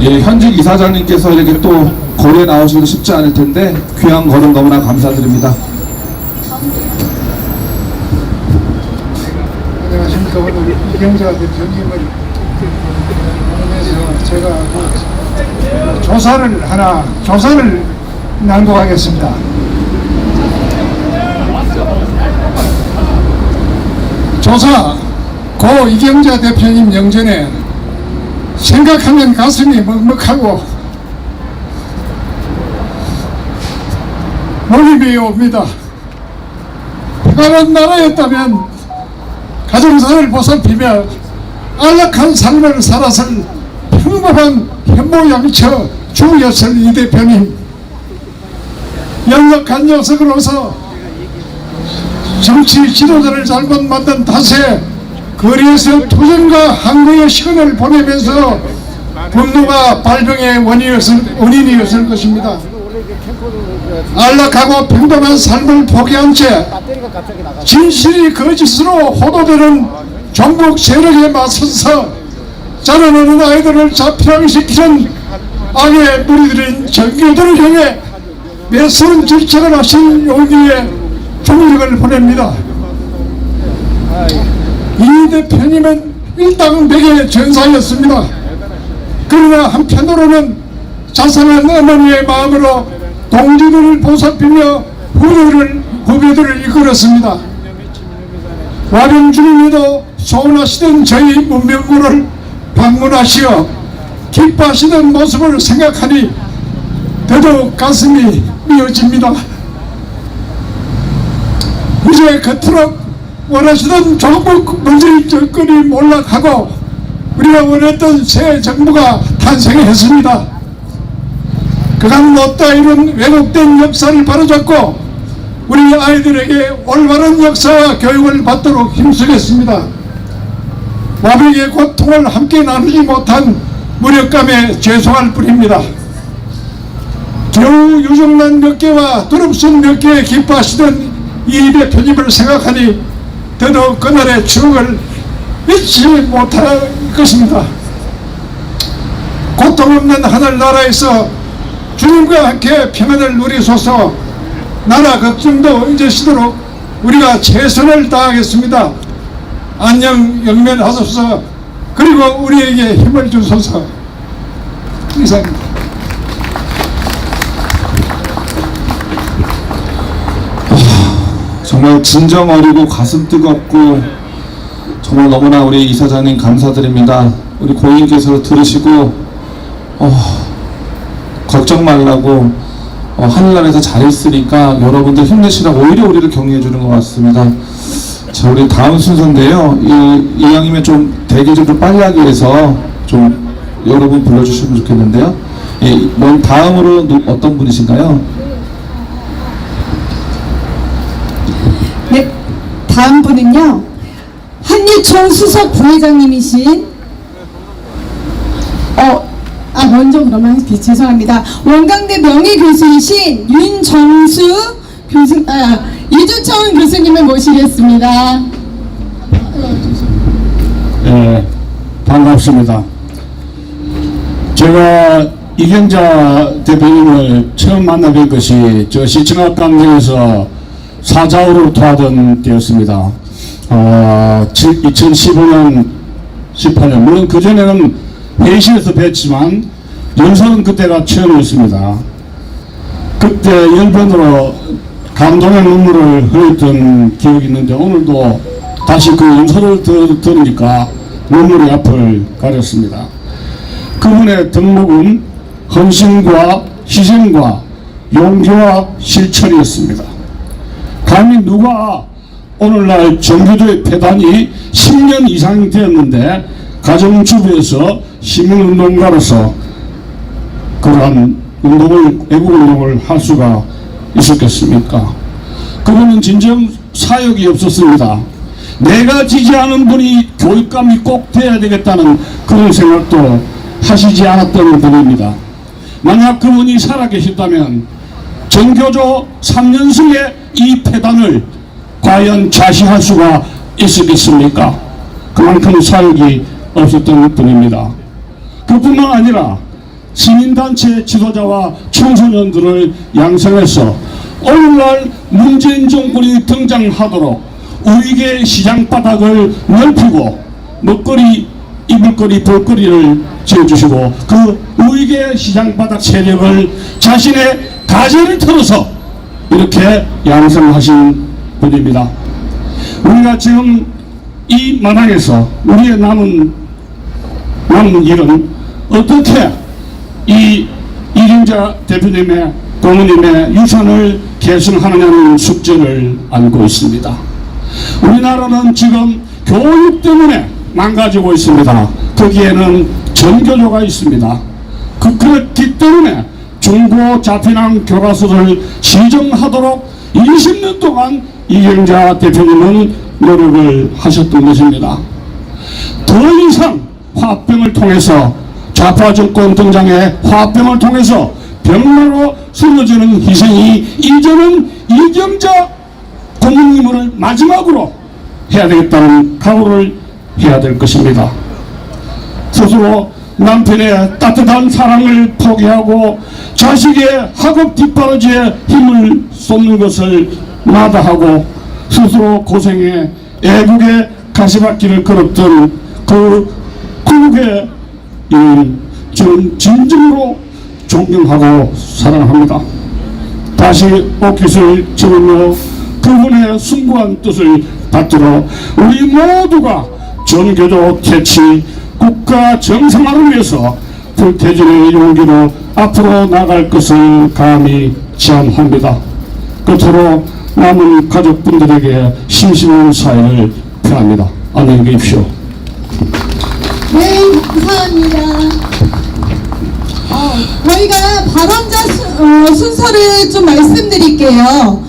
Speaker 1: 예, 현직 이사장님께서 이렇게 또 거리에 나오시기 쉽지 않을 텐데 귀한 걸음 너무나 감사드립니다.
Speaker 7: 안녕하십니까. 오늘 이경자 대표님을 보면서 제가 조사를 낭독하겠습니다. 조사 고 이경자 대표님 영전에 생각하면 가슴이 먹먹하고 몰입이 옵니다. 다른 나라였다면 가정사를 보살피며 안락한 삶을 살았을 평범한 현모양처 주였을 이 대표님, 연락한 녀석으로서 정치 지도자를 잘못 만든 탓에 거리에서 투쟁과 항거의 시간을 보내면서 분노가 발병의 원인이었을 것입니다. 안락하고 평범한 삶을 포기한 채 진실이 거짓으로 호도되는 종북 세력에 맞서서 자라나는 아이들을 자평시키는 악의 무리들인 정교들을 향해 매서운 질책을 하신 용기에 존경을 보냅니다. 이 대표님은 일당백의 전사였습니다. 그러나 한편으로는 자상한 어머니의 마음으로 동지들을 보살피며 후배들을 이끌었습니다. 와병 중에도 소원하시던 저희 문명구를 방문하시어 기뻐하시던 모습을 생각하니 더더욱 가슴이 미어집니다. 이제 그토록 원하시던 조국 문재인 정권이 몰락하고 우리가 원했던 새 정부가 탄생했습니다. 그간 못다 이룬 왜곡된 역사를 바로잡고 우리 아이들에게 올바른 역사와 교육을 받도록 힘쓰겠습니다. 와병의 고통을 함께 나누지 못한 무력감에 죄송할 뿐입니다. 겨우 유정란 몇 개와 두릅순 몇 개에 기뻐하시던 이 대표님을 생각하니 더더욱 그날의 추억을 잊지 못할 것입니다. 고통 없는 하늘나라에서 주님과 함께 평안을 누리소서. 나라 걱정도 잊으시도록 우리가 최선을 다하겠습니다. 안녕 영면하소서. 그리고 우리에게 힘을 주소서. 이상입니다.
Speaker 1: 정말 진정 어리고 가슴 뜨겁고 정말 너무나 우리 이사장님 감사드립니다. 우리 고인께서 들으시고 걱정 말라고 하늘나라에서 잘했으니까 여러분들 힘내시라고 오히려 우리를 격려해 주는 것 같습니다. 자, 우리 다음 순서인데요. 이왕이면 좀 대기 좀 빨리 하기 위해서 좀 여러분 불러주시면 좋겠는데요. 다음으로 어떤 분이신가요?
Speaker 3: 네, 다음 분은요, 한유총 수석 부회장님이신 먼저 그러면 죄송합니다. 원광대 명예교수이신 윤정수 교수, 이주천 교수님을 모시겠습니다.
Speaker 9: 네, 반갑습니다. 제가 이경자 대표님을 처음 만나뵌 것이 저 시청학 강정에서 사자우를 도하던 때였습니다. 2015년, 18년, 물론 그전에는 회의실에서 뵀지만 연설은 그때가 처음이었습니다. 그때 연변으로 감동의 눈물을 흘렸던 기억이 있는데 오늘도 다시 그 연설을 들으니까 눈물이 앞을 가렸습니다. 그분의 덕목은 헌신과 희생과 용기와 실천이었습니다. 감히 누가 오늘날 정교조의 폐단이 10년 이상 되었는데 가정주부에서 시민운동가로서 그러한 애국운동을 할 수가 있었겠습니까? 그분은 진정 사역이 없었습니다. 내가 지지하는 분이 교육감이 꼭 돼야 되겠다는 그런 생각도 하시지 않았던 분입니다. 만약 그분이 살아계셨다면 정교조 3년승의 이 폐단을 과연 좌시할 수가 있었겠습니까? 그만큼 사역이 없었던 분입니다. 그뿐만 아니라 시민단체 지도자와 청소년들을 양성해서 오늘날 문재인 정권이 등장하도록 우익의 시장 바닥을 넓히고 먹거리, 이불거리, 볼거리를 지어주시고 그 우익의 시장 바닥 세력을 자신의 가재를 털어서 이렇게 양성하신 분입니다. 우리가 지금 이 마당에서 우리의 남은 일은 어떻게 이 이경자 대표님의 고모님의 유산을 계승하느냐는 숙제를 안고 있습니다. 우리나라는 지금 교육 때문에 망가지고 있습니다. 거기에는 전교조가 있습니다. 그렇기 때문에 중고 자피난 교과서를 시정하도록 20년 동안 이경자 대표님은 노력을 하셨던 것입니다. 더 이상 화병을 통해서 좌파 정권 등장의 화병을 통해서 병마로 쓰러지는 희생이 이제는 이경자 고모님을 마지막으로 해야 되겠다는 각오를 해야 될 것입니다. 스스로 남편의 따뜻한 사랑을 포기하고 자식의 학업 뒷바라지에 힘을 쏟는 것을 마다하고 스스로 고생해 애국의 가시밭길을 걸었던 그 국의 일, 저는 진정으로 존경하고 사랑합니다. 다시 옷깃을 지으며 그분의 숭고한 뜻을 받들어 우리 모두가 전교조 퇴치 국가 정상화를 위해서 불태진의 용기로 앞으로 나갈 것을 감히 제안합니다. 끝으로 남은 가족분들에게 심심한 사의를 표합니다. 안녕히 계십시오.
Speaker 3: 네, 감사합니다. 저희가 발언자 순서를 좀 말씀드릴게요.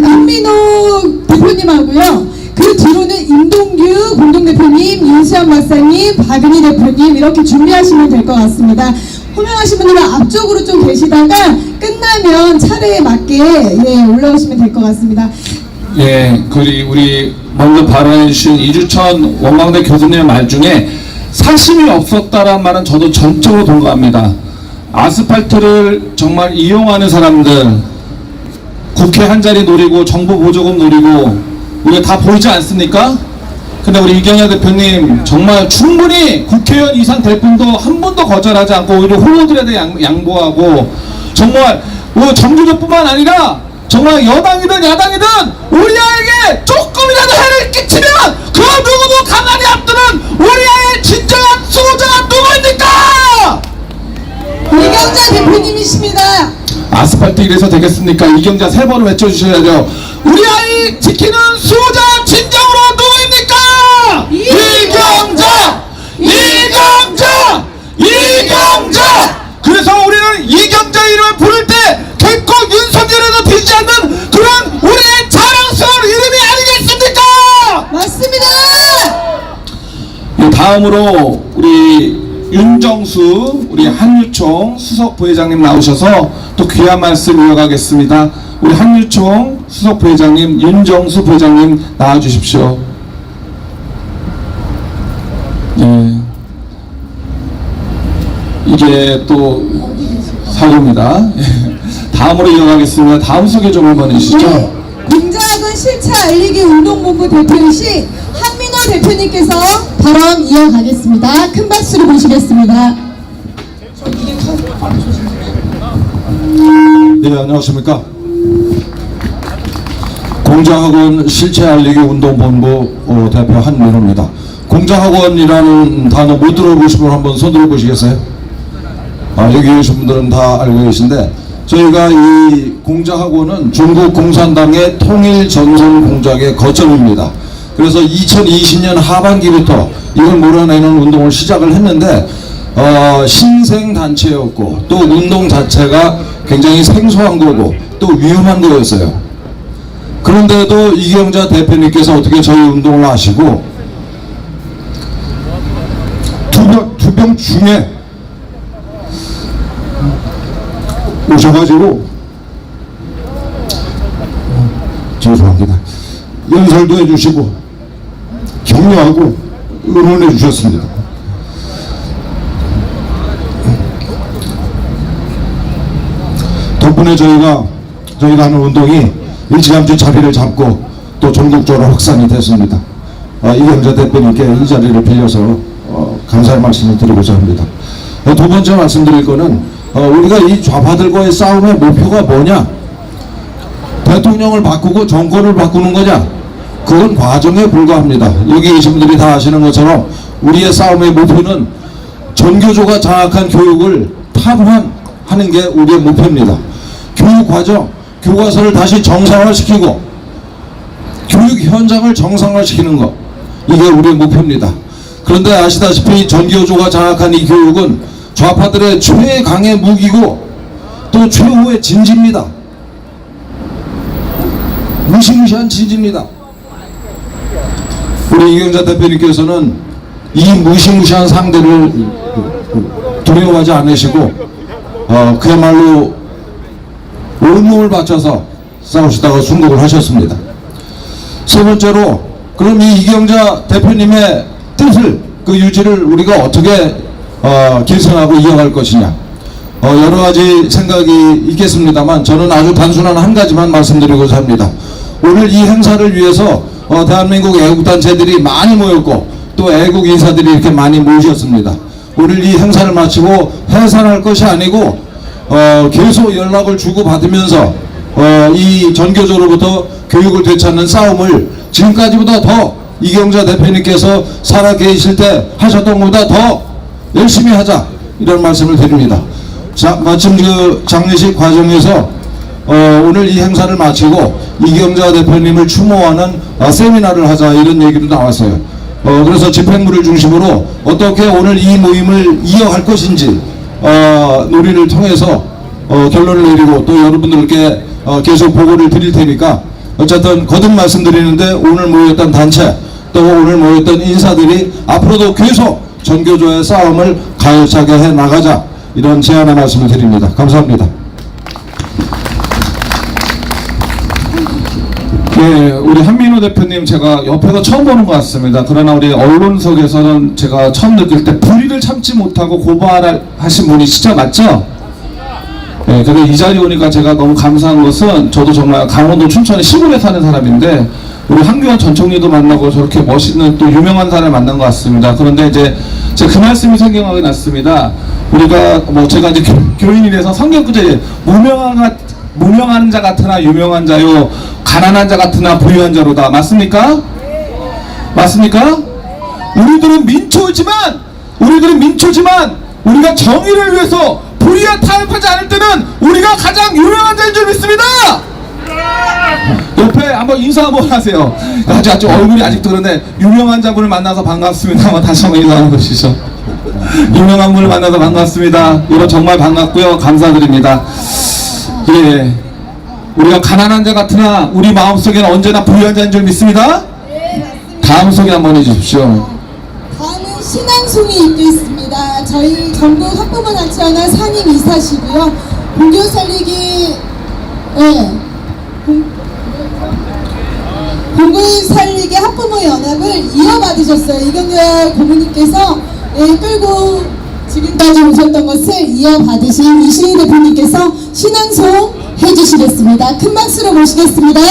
Speaker 3: 한민호 대표님하고요. 그 뒤로는 임동규 공동대표님, 윤수현 박사님, 박은희 대표님 이렇게 준비하시면 될 것 같습니다. 호명하신 분들은 앞쪽으로 좀 계시다가 끝나면 차례에 맞게 올라오시면 될 것 같습니다.
Speaker 1: 예, 우리 먼저 발언해주신 이주천 원광대 교수님의 말 중에 사심이 없었다란 말은 저도 전적으로 동감합니다. 아스팔트를 정말 이용하는 사람들, 국회 한 자리 노리고 정부 보조금 노리고 우리가 다 보이지 않습니까? 근데 우리 이경자 대표님 정말 충분히 국회의원 이상 될 분도 한 번도 거절하지 않고 오히려 후보들에 양보하고 정말 정규조뿐만 아니라 정말 여당이든 야당이든 우리에게 조금이라도 해를 끼치면 그 누구도 가만히 안 두는 우리의 진정한 수호자가 누구입니까?
Speaker 3: 이경자 대표님이십니다.
Speaker 1: 아스팔트 이래서 되겠습니까? 이경자 3번을 외쳐주셔야죠. 우리 아이 지키는 수호자 진정으로 누구입니까? 이경자! 이경자! 이경자! 그래서 우리는 이경자 이름을 부를 때 결코 윤석열에도 되지 않는 그런 우리의 자랑스러운 이름이 아니겠습니까?
Speaker 3: 맞습니다.
Speaker 1: 다음으로 우리 윤정수 우리 한유총 수석 부회장님 나오셔서 또 귀한 말씀 이어가겠습니다. 우리 한유총 수석 부회장님 윤정수 부회장님 나와주십시오. 네. 이게 또 사고입니다. 다음으로 이어가겠습니다. 다음 소개 좀 한번 해주시죠.
Speaker 3: 네, 공자학원 실체 알리기 운동본부 대표이신 한민호 대표님께서 발언 이어가겠습니다. 큰 박수로 모시겠습니다.
Speaker 10: 네, 안녕하십니까. 공자학원 실체 알리기 운동본부 대표 한민호입니다. 공자학원이라는 단어 못 들어보신 분 한번 손 들어보시겠어요? 여기 계신 분들은 다 알고 계신데 저희가 이 공자학원은 중국 공산당의 통일전선 공작의 거점입니다. 그래서 2020년 하반기부터 이걸 몰아내는 운동을 시작을 했는데 신생단체였고 또 운동 자체가 굉장히 생소한 거고 또 위험한 거였어요. 그런데도 이경자 대표님께서 어떻게 저희 운동을 아시고 두 병 중에 오셔가지고 죄송합니다. 연설도 해주시고 격려하고 응원해 주셨습니다. 덕분에 저희가 하는 운동이 일찌감치 자리를 잡고 또 전국적으로 확산이 됐습니다. 이경자 대표님께 이 자리를 빌려서 감사의 말씀을 드리고자 합니다. 두 번째 말씀드릴 거는 우리가 이 좌파들과의 싸움의 목표가 뭐냐? 대통령을 바꾸고 정권을 바꾸는 거냐? 그건 과정에 불과합니다. 여기 계신 분들이 다 아시는 것처럼 우리의 싸움의 목표는 전교조가 장악한 교육을 탄환하는 게 우리의 목표입니다. 교육 과정, 교과서를 다시 정상화시키고 교육 현장을 정상화시키는 것, 이게 우리의 목표입니다. 그런데 아시다시피 전교조가 장악한 이 교육은 좌파들의 최강의 무기고 또 최후의 진지입니다. 무시무시한 진지입니다. 우리 이경자 대표님께서는 이 무시무시한 상대를 두려워하지 않으시고 그야말로 온몸을 바쳐서 싸우시다가 순국을 하셨습니다. 세 번째로 그럼 이 이경자 대표님의 뜻을 그 유지를 우리가 어떻게 계승하고 이어갈 것이냐. 여러 가지 생각이 있겠습니다만 저는 아주 단순한 한 가지만 말씀드리고자 합니다. 오늘 이 행사를 위해서 대한민국 애국단체들이 많이 모였고 또 애국 인사들이 이렇게 많이 모이셨습니다. 오늘 이 행사를 마치고 해산할 것이 아니고 계속 연락을 주고받으면서 이 전교조로부터 교육을 되찾는 싸움을 지금까지보다 더 이경자 대표님께서 살아 계실 때 하셨던 것보다 더 열심히 하자, 이런 말씀을 드립니다. 자, 마침 그 장례식 과정에서 오늘 이 행사를 마치고 이경자 대표님을 추모하는 세미나를 하자, 이런 얘기도 나왔어요. 그래서 집행부를 중심으로 어떻게 오늘 이 모임을 이어갈 것인지 논의를 통해서 결론을 내리고 또 여러분들께 계속 보고를 드릴 테니까 어쨌든 거듭 말씀드리는데, 오늘 모였던 단체 또 오늘 모였던 인사들이 앞으로도 계속 전교조의 싸움을 가열차게 해 나가자, 이런 제안의 말씀을 드립니다. 감사합니다.
Speaker 1: 예, 우리 한민호 대표님 제가 옆에서 처음 보는 것 같습니다. 그러나 우리 언론석에서는 제가 처음 느낄 때 불의를 참지 못하고 고발하신 분이 진짜 맞죠? 예, 그리고 이 자리에 오니까 제가 너무 감사한 것은, 저도 정말 강원도 춘천의 시골에 사는 사람인데 우리 한규환 전 총리도 만나고 저렇게 멋있는 또 유명한 사람을 만난 것 같습니다. 그런데 이제 제가 그 말씀이 생각이 났습니다. 우리가 뭐 제가 이제 교인이라서 성경구절에 무명한 자 같으나 유명한 자요, 가난한 자 같으나 부유한 자로다. 맞습니까? 맞습니까? 우리들은 민초지만 우리가 정의를 위해서 불의와 타협하지 않을 때는 우리가 가장 유명한 자인 줄 믿습니다. 옆에 한번 인사 한번 하세요. 아직 얼굴이 아직도 그런데, 유명한 자분을 만나서 반갑습니다. 한번 다시 한번 인사 한번 보시죠. 유명한 분을 만나서 반갑습니다. 여러분 정말 반갑고요. 감사드립니다. 예, 우리가 가난한 자 같으나 우리 마음속에는 언제나 부유한 자인 줄 믿습니다. 다음 소개 한번 해주십시오.
Speaker 3: 다음은 신앙송이 있겠습니다. 저희 전국 학부모 단체연합 상임 이사시고요. 공교 살리기, 공교 살리기 학부모 연합을 이어받으셨어요. 이경자 고모님께서 끌고 지금까지 오셨던 것을 이어받으신 이신희 대표님께서 신앙송 해주시겠습니다. 큰 박수로 모시겠습니다.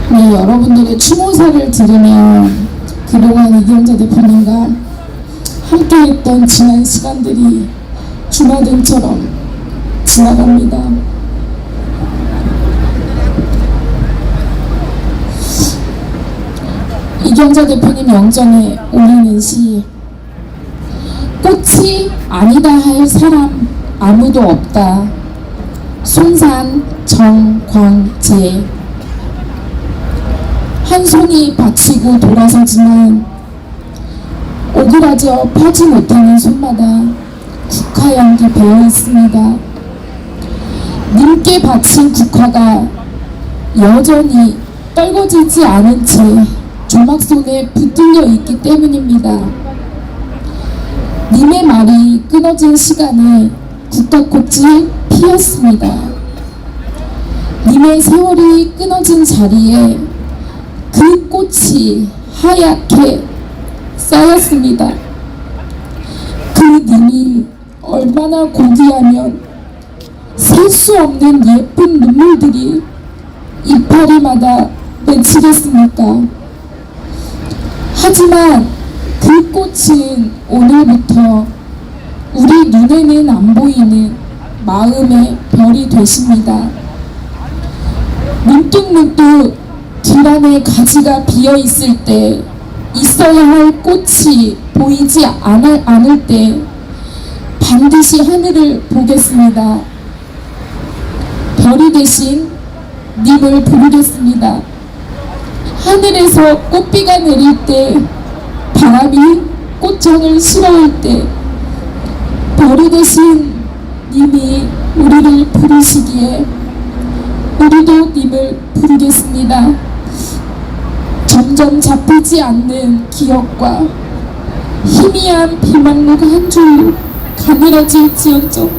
Speaker 3: 네, 여러분들의 추모사를 들으면 그동안 이경자 대표님과 함께했던 지난 시간들이 주마등처럼 지나갑니다. 이경자 대표님 영전에 올리는 시, 꽃이 아니다 할 사람 아무도 없다. 손산 정광재. 한 손이 받치고 돌아서지만 오그라져 펴지 못하는 손마다 국화연기 배어 있습니다. 님께 바친 국화가 여전히 떨궈지지 않은 채 조막손에 붙들려 있기 때문입니다. 님의 말이 끊어진 시간에 국화꽃이 피었습니다. 님의 세월이 끊어진 자리에 그 꽃이 하얗게 쌓였습니다. 그 님이 얼마나 고귀하면 셀 수 없는 예쁜 눈물들이 이파리마다 맺히겠습니까? 하지만 그 꽃은 오늘부터 우리 눈에는 안 보이는 마음의 별이 되십니다. 문득문득 뒷안에 가지가 비어 있을 때, 있어야 할 꽃이 보이지 않을 때 반드시 하늘을 보겠습니다. 별이 되신 님을 부르겠습니다. 하늘에서 꽃비가 내릴 때, 바람이 꽃정을 싫어할 때 별이 되신 님이 우리를 부르시기에 우리도 님을 부르겠습니다. 점점 잡히지 않는 기억과 희미한 비망록 한 줄 가늘어질지언정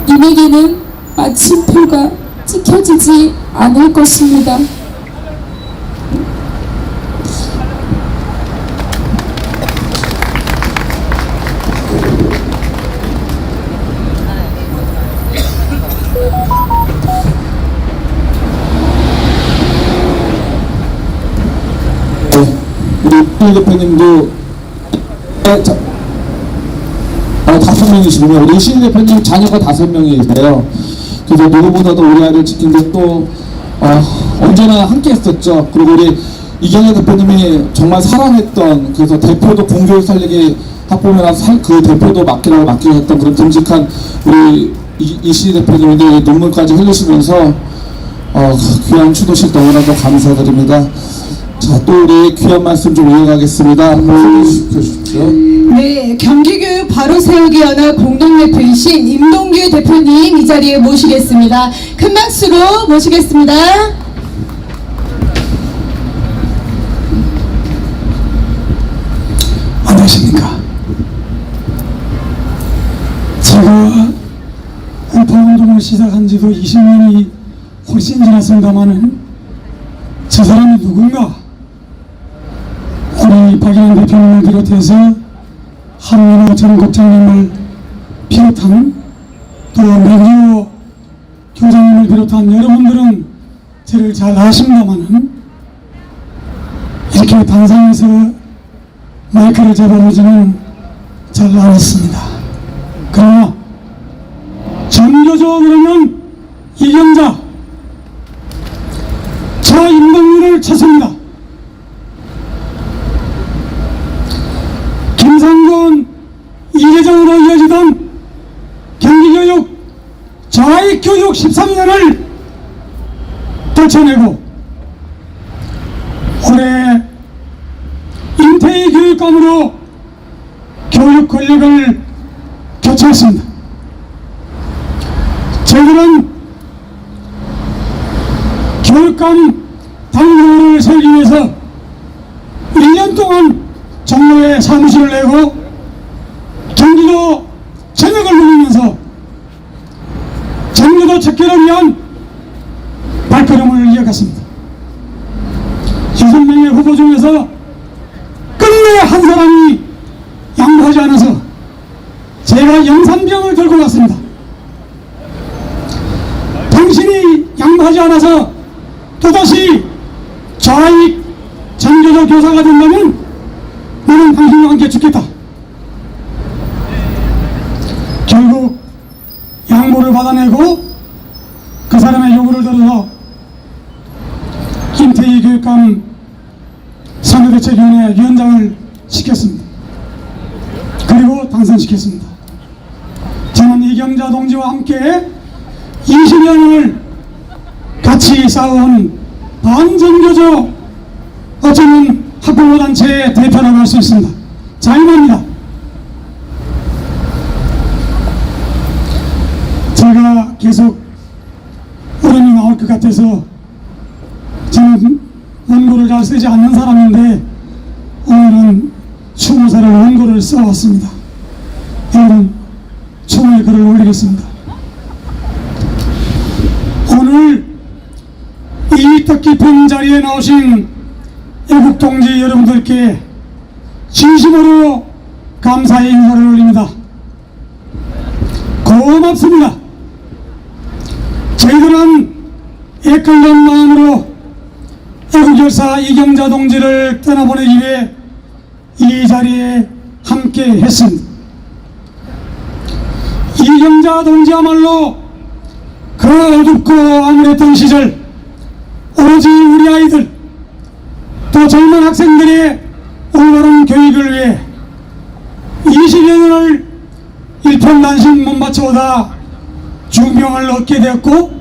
Speaker 3: 님에게는 마침표가
Speaker 11: 지켜지지 않을 것입니다.
Speaker 1: 우리 이 대표님도 5명이시군요. 우리 신 대표님 자녀가 5명이세요. 그래서 누구보다도 우리 아이를 지킨 것도 언제나 함께 했었죠. 그리고 우리 이경재 대표님이 정말 사랑했던, 그래서 대표도 공교육 살리기 학부모나 그 대표도 맡기라고 맡기셨던 그런 듬직한 우리 이시 대표님인데 눈물까지 흘리시면서 귀한 추도식 너무나도 감사드립니다. 자, 또 우리 귀한 말씀 좀 이어가겠습니다. 소개해 주십시오.
Speaker 3: 네, 경기교육 바로 세우기 연합 공동대표이신 임동규 대표님 이 자리에 모시겠습니다. 큰 박수로 모시겠습니다.
Speaker 7: 안녕하십니까. 제가 우파운동을 시작한 지도 20년이 훨씬 지났습니다마는 저 사람이 누군가, 우리 박영환 대표님을 비롯해서 한민호 전 국장님을 비롯한 또 매기호 교장님을 비롯한 여러분들은 저를 잘 아십니다마는 이렇게 단상에서 마이크를 잡아보지는 잘 알았습니다. 그러나 전교조 그러면 이경자, 저 임동규를 쳤습니다. 김상곤, 이재정으로 이어지던 경기교육, 자익교육 13년을 떨쳐내고 올해 인태희 교육감으로 교육 권력을 교체했습니다. 저희들은 교육감 당규를 세우기 위해서 1년 동안 종로에 사무실을 내고 경기도 전역을 누비면서 전교도 척결을 위한 발걸음을 이어갔습니다. 6명의 후보 중에서 끝내 한 사람이 양보하지 않아서 제가 영산병을 들고 갔습니다. 당신이 양보하지 않아서 또다시 좌익 전교조 교사가 된다면 나는 당신과 함께 죽겠다. 결국 양보를 받아내고 그 사람의 요구를 들어서 김태희 교육감 선거대책위원회 위원장을 시켰습니다. 그리고 당선시켰습니다. 저는 이경자 동지와 함께 20년을 같이 싸운 반전교조 어쩌면 학부모단체의 대표라고 할 수 있습니다. 자임합니다. 제가 계속 어른이 나올 것 같아서 저는 원고를 잘 쓰지 않는 사람인데 오늘은 20살을 원고를 써왔습니다. 여러분, 총회 글을 올리겠습니다. 오늘 이 뜻깊은 자리에 나오신 애국동지 여러분들께 진심으로 감사의 인사를 올립니다. 고맙습니다. 저희들은 애끓는 마음으로 애국열사 이경자 동지를 떠나보내기 위해 이 자리에 함께 했습니다. 이경자 동지야말로 그 어둡고 암울했던 시절 오로지 우리 아이들 또 젊은 학생들의 올바른 교육을 위해 20여 년을 일편단심 못 맞춰오다 중병을 얻게 되었고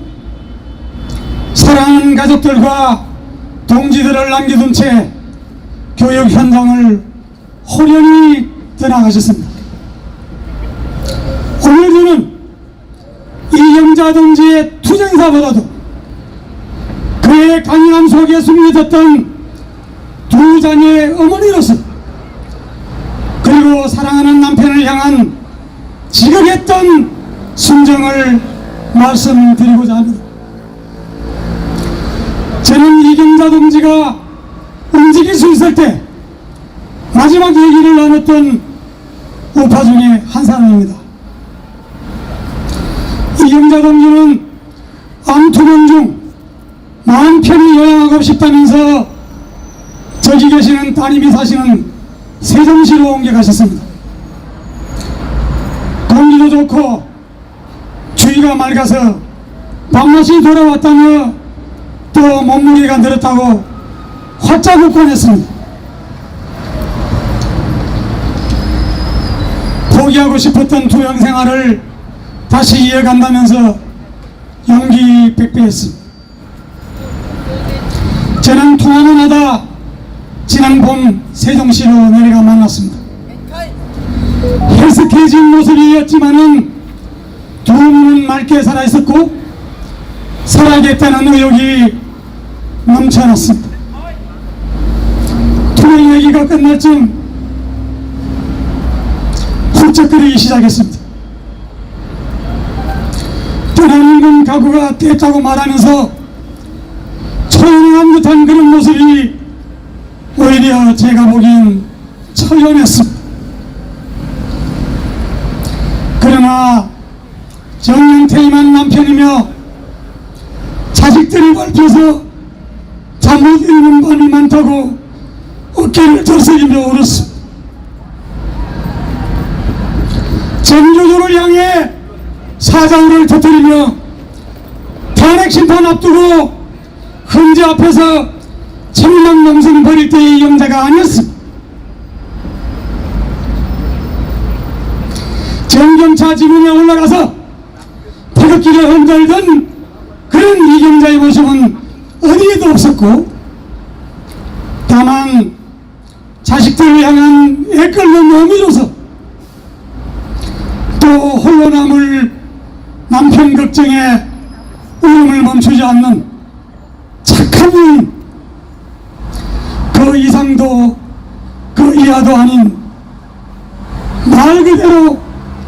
Speaker 7: 사랑하는 가족들과 동지들을 남겨둔 채 교육 현장을 호련히 떠나가셨습니다. 오늘 저는 이경자 동지의 투쟁사보다도 그의 강인함 속에 숨겨졌던 두 자녀의 어머니로서 그리고 사랑하는 남편을 향한 지극했던 순정을 말씀드리고자 합니다.
Speaker 9: 저는 이경자 동지가 움직일 수 있을 때 마지막 얘기를 나눴던 우파 중에 한 사람입니다. 이경자 동지는 암투병 중 마음 편히 요양하고 싶다면서 저기 계시는 따님이 사시는 세종시로 옮겨가셨습니다. 공기도 좋고 주위가 맑아서 밥맛이 돌아왔다며 또 몸무게가 늘었다고 화짝 웃고 냈습니다. 포기하고 싶었던 투병 생활을 다시 이어간다면서 용기 백배했습니다. 저는 통화만 하다 지난 봄 세종시로 내려가 만났습니다. 헬스케진 모습이었지만은 두 눈은 맑게 살아있었고 살아야겠다는 의욕이 넘쳐났습니다. 투명 얘기가 끝날 쯤 훌쩍거리기 시작했습니다. 떠나는 각오가 됐다고 말하면서 초연한 듯한 그런 모습이 오히려 제가 보기엔 처연했습니다. 그러나 정년퇴임한 남편이며 자식들이 밟혀서 잠 못 이루는 밤이 많다고 어깨를 들썩이며 울었습니다. 전교조를 향해 사자우를 터뜨리며 탄핵 심판 앞두고 헌재 앞에서 천막 농성 벌일 때의 이경자가 아니었습니다. 정경차 지붕에 올라가서 태극기를 흔들던 그런 이경자의 모습은 어디에도 없었고 다만 자식들을 향한 애끓는 어미로서 또 홀로 남을 남편 걱정에 울음을 멈추지 않는 착한 분, 그 이상도 그 이하도 아닌 말 그대로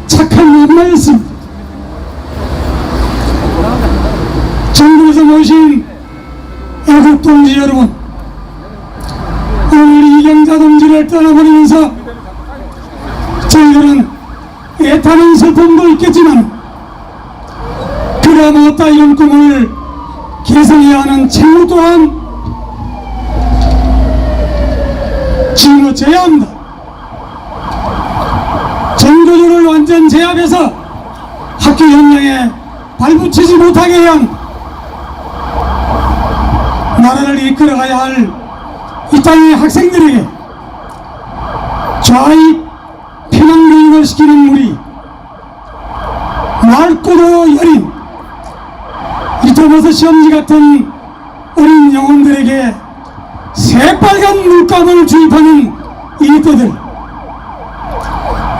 Speaker 9: 착한 엄마였습니다. 전국에서 모신 애국 동지 여러분, 오늘 이경자 동지를 떠나버리면서 저희들은 애타는 슬픔도 있겠지만 그가 못다 이룬 꿈을 계승해야 하는 책무 또한 짊어져야 합니다. 전교조를 완전 제압해서 학교 현장에 발붙이지 못하게 해야 합니다. 나라를 이끌어가야 할 이 땅의 학생들에게 좌익 편향교육을 시키는 우리 맑고도 여린 리터버스 시험지 같은 어린 영혼들에게 새빨간 물감을 주입하는 이리또들,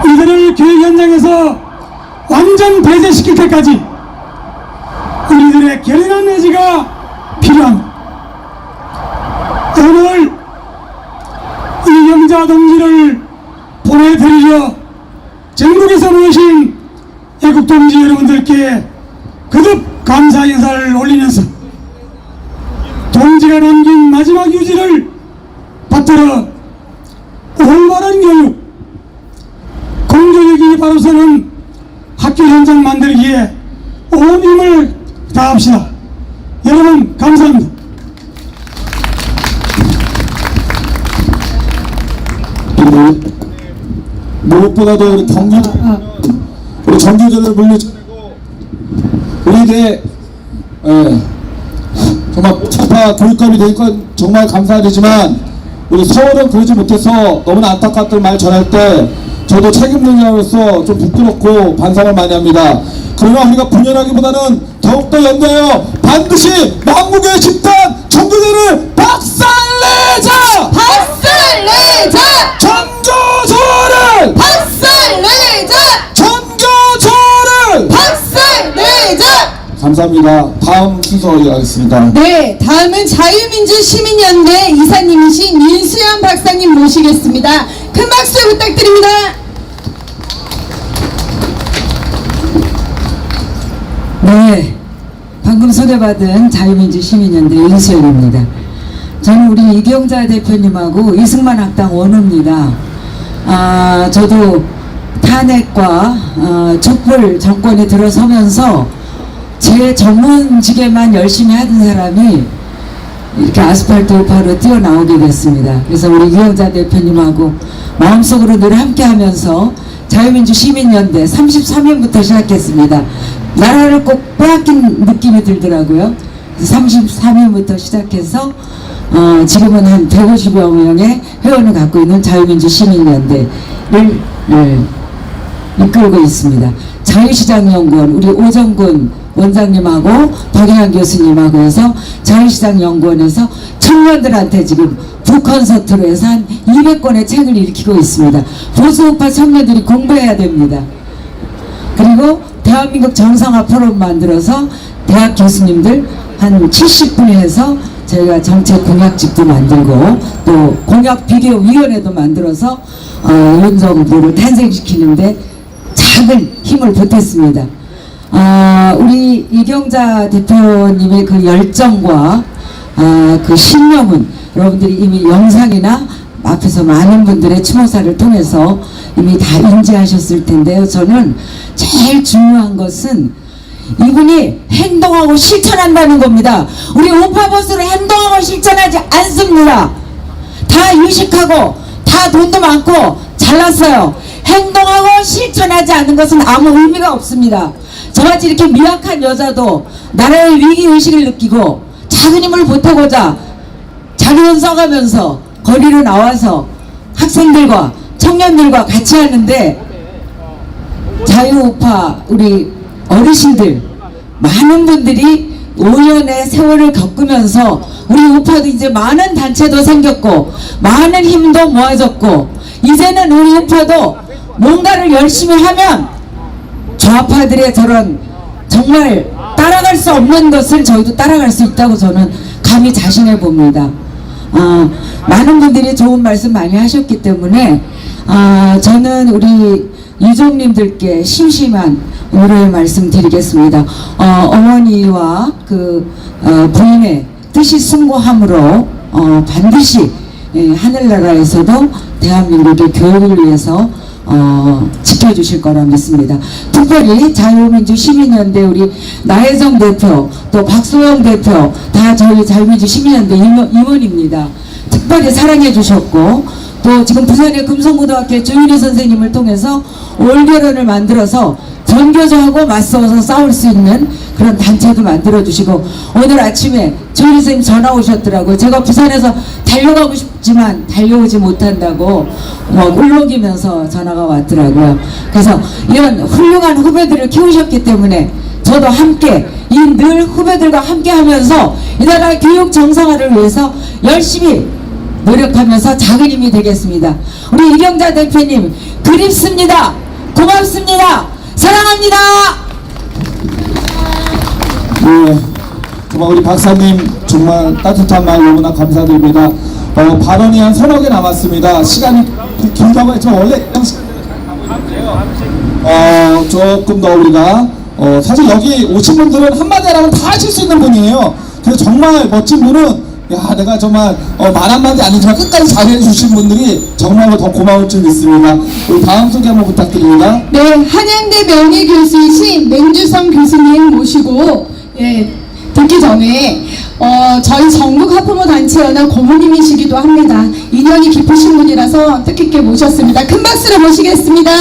Speaker 9: 이들을 교육 현장에서 완전 배제시킬 때까지 우리들의 결연한 의지가 필요합니다. 오늘 이경자 동지를 보내드리려 전국에서 모이신 애국동지 여러분들께 거듭 감사 인사를 올리면서 동지가 남긴 마지막 유지를 받들어 올바른 교육, 공교육이 바로서는 학교 현장 만들기에 온 힘을 다합시다. 여러분 감사합니다.
Speaker 1: 무엇보다도 우리 정규제를 물리쳐내고 우리에게 정말 차파 교육감이 될 건 정말 감사하지만 우리 서울은 그러지 못해서 너무나 안타깝던 말 전할 때 저도 책임론자로서 좀 부끄럽고 반성을 많이 합니다. 그러나 우리가 분열하기보다는 더욱더 연대하여 반드시 만국의 집단 정규제를 박살내자!
Speaker 3: 박살내자!
Speaker 1: 전교조를!
Speaker 3: 박살내자!
Speaker 1: 전교조를!
Speaker 3: 박살내자!
Speaker 1: 감사합니다. 다음 순서 이어가겠습니다.
Speaker 3: 네, 다음은 자유민주시민연대 이사님이신 민수연 박사님 모시겠습니다. 큰 박수 부탁드립니다.
Speaker 12: 네, 방금 소개받은 자유민주 시민연대 윤수연입니다. 저는 우리 이경자 대표님하고 이승만 학당 원우입니다. 저도 탄핵과 촛불 정권에 들어서면서 제 전문직에만 열심히 하던 사람이 이렇게 아스팔트 우파로 뛰어나오게 됐습니다. 그래서 우리 이경자 대표님하고 마음속으로 늘 함께하면서 자유민주 시민연대 33년부터 시작했습니다. 나라를 꼭 빼앗긴 느낌이 들더라고요. 33년부터 시작해서 지금은 한 150여 명의 회원을 갖고 있는 자유민주 시민연대를 이끌고 있습니다. 자유시장연구원 우리 오정근 원장님하고 박영환 교수님하고 해서 자유시장연구원에서 청년들한테 지금 북콘서트로 해서 한 200권의 책을 일으키고 있습니다. 보수우파 청년들이 공부해야 됩니다. 그리고 대한민국 정상화 포럼 만들어서 대학 교수님들 한 70분이 해서 저희가 정책 공약집도 만들고 또 공약 비교위원회도 만들어서 윤정부를 탄생시키는데 작은 힘을 보탰습니다. 우리 이경자 대표님의 그 열정과 그 신념은 여러분들이 이미 영상이나 앞에서 많은 분들의 추모사를 통해서 이미 다 인지하셨을 텐데요. 저는 제일 중요한 것은 이분이 행동하고 실천한다는 겁니다. 우리 우파보수를 행동하고 실천하지 않습니다. 다 유식하고 다 돈도 많고 잘났어요. 행동하고 실천하지 않는 것은 아무 의미가 없습니다. 저같이 이렇게 미약한 여자도 나라의 위기의식을 느끼고 작은 힘을 보태고자 자기 돈 써가면서 거리로 나와서 학생들과 청년들과 같이 하는데 자유우파 우리 어르신들 많은 분들이 5년의 세월을 겪으면서 우리 우파도 이제 많은 단체도 생겼고 많은 힘도 모아졌고 이제는 우리 우파도 뭔가를 열심히 하면 좌파들의 저런 정말 따라갈 수 없는 것을 저희도 따라갈 수 있다고 저는 감히 자신해 봅니다. 많은 분들이 좋은 말씀 많이 하셨기 때문에 저는 우리 유족님들께 심심한 위로의 말씀 드리겠습니다. 어머니와 그 부인의 뜻이 숭고함으로 반드시 하늘나라에서도 대한민국의 교육을 위해서 지켜주실 거라 믿습니다. 특별히 자유민주 시민연대 우리 나혜정 대표 또 박소영 대표 다 저희 자유민주 시민연대 임원입니다. 특별히 사랑해 주셨고 또 지금 부산의 금성고등학교 조윤희 선생님을 통해서 올결혼을 만들어서 전교조하고 맞서서 싸울 수 있는 그런 단체도 만들어주시고 오늘 아침에 조윤희 선생님 전화 오셨더라고요. 제가 부산에서 달려가고 싶지만 달려오지 못한다고 울먹이면서 전화가 왔더라고요. 그래서 이런 훌륭한 후배들을 키우셨기 때문에 저도 함께 이 늘 후배들과 함께 하면서 이 나라 교육 정상화를 위해서 열심히 노력하면서 작은 힘이 되겠습니다. 우리 이경자 대표님 그립습니다. 고맙습니다. 사랑합니다.
Speaker 1: 네, 정말 우리 박사님 정말 따뜻한 말 너무나 감사드립니다. 발언이 한 서너 개 남았습니다. 시간이 길다고 했지만 원래 조금 더 우리가 사실 여기 오신 분들은 한마디 하라면 다 하실 수 있는 분이에요. 그래서 정말 멋진 분은 내가 정말 말 한마디 아니지만 끝까지 잘해 주신 분들이 정말로 더 고마울 줄 믿습니다. 우리 다음 소개 한번 부탁드립니다.
Speaker 3: 네, 한양대 명예교수이신 맹주성 교수님 모시고 듣기 전에 저희 전국 학부모 단체연합 고모님이시기도 합니다. 인연이 깊으신 분이라서 뜻깊게 모셨습니다. 큰 박수로 모시겠습니다.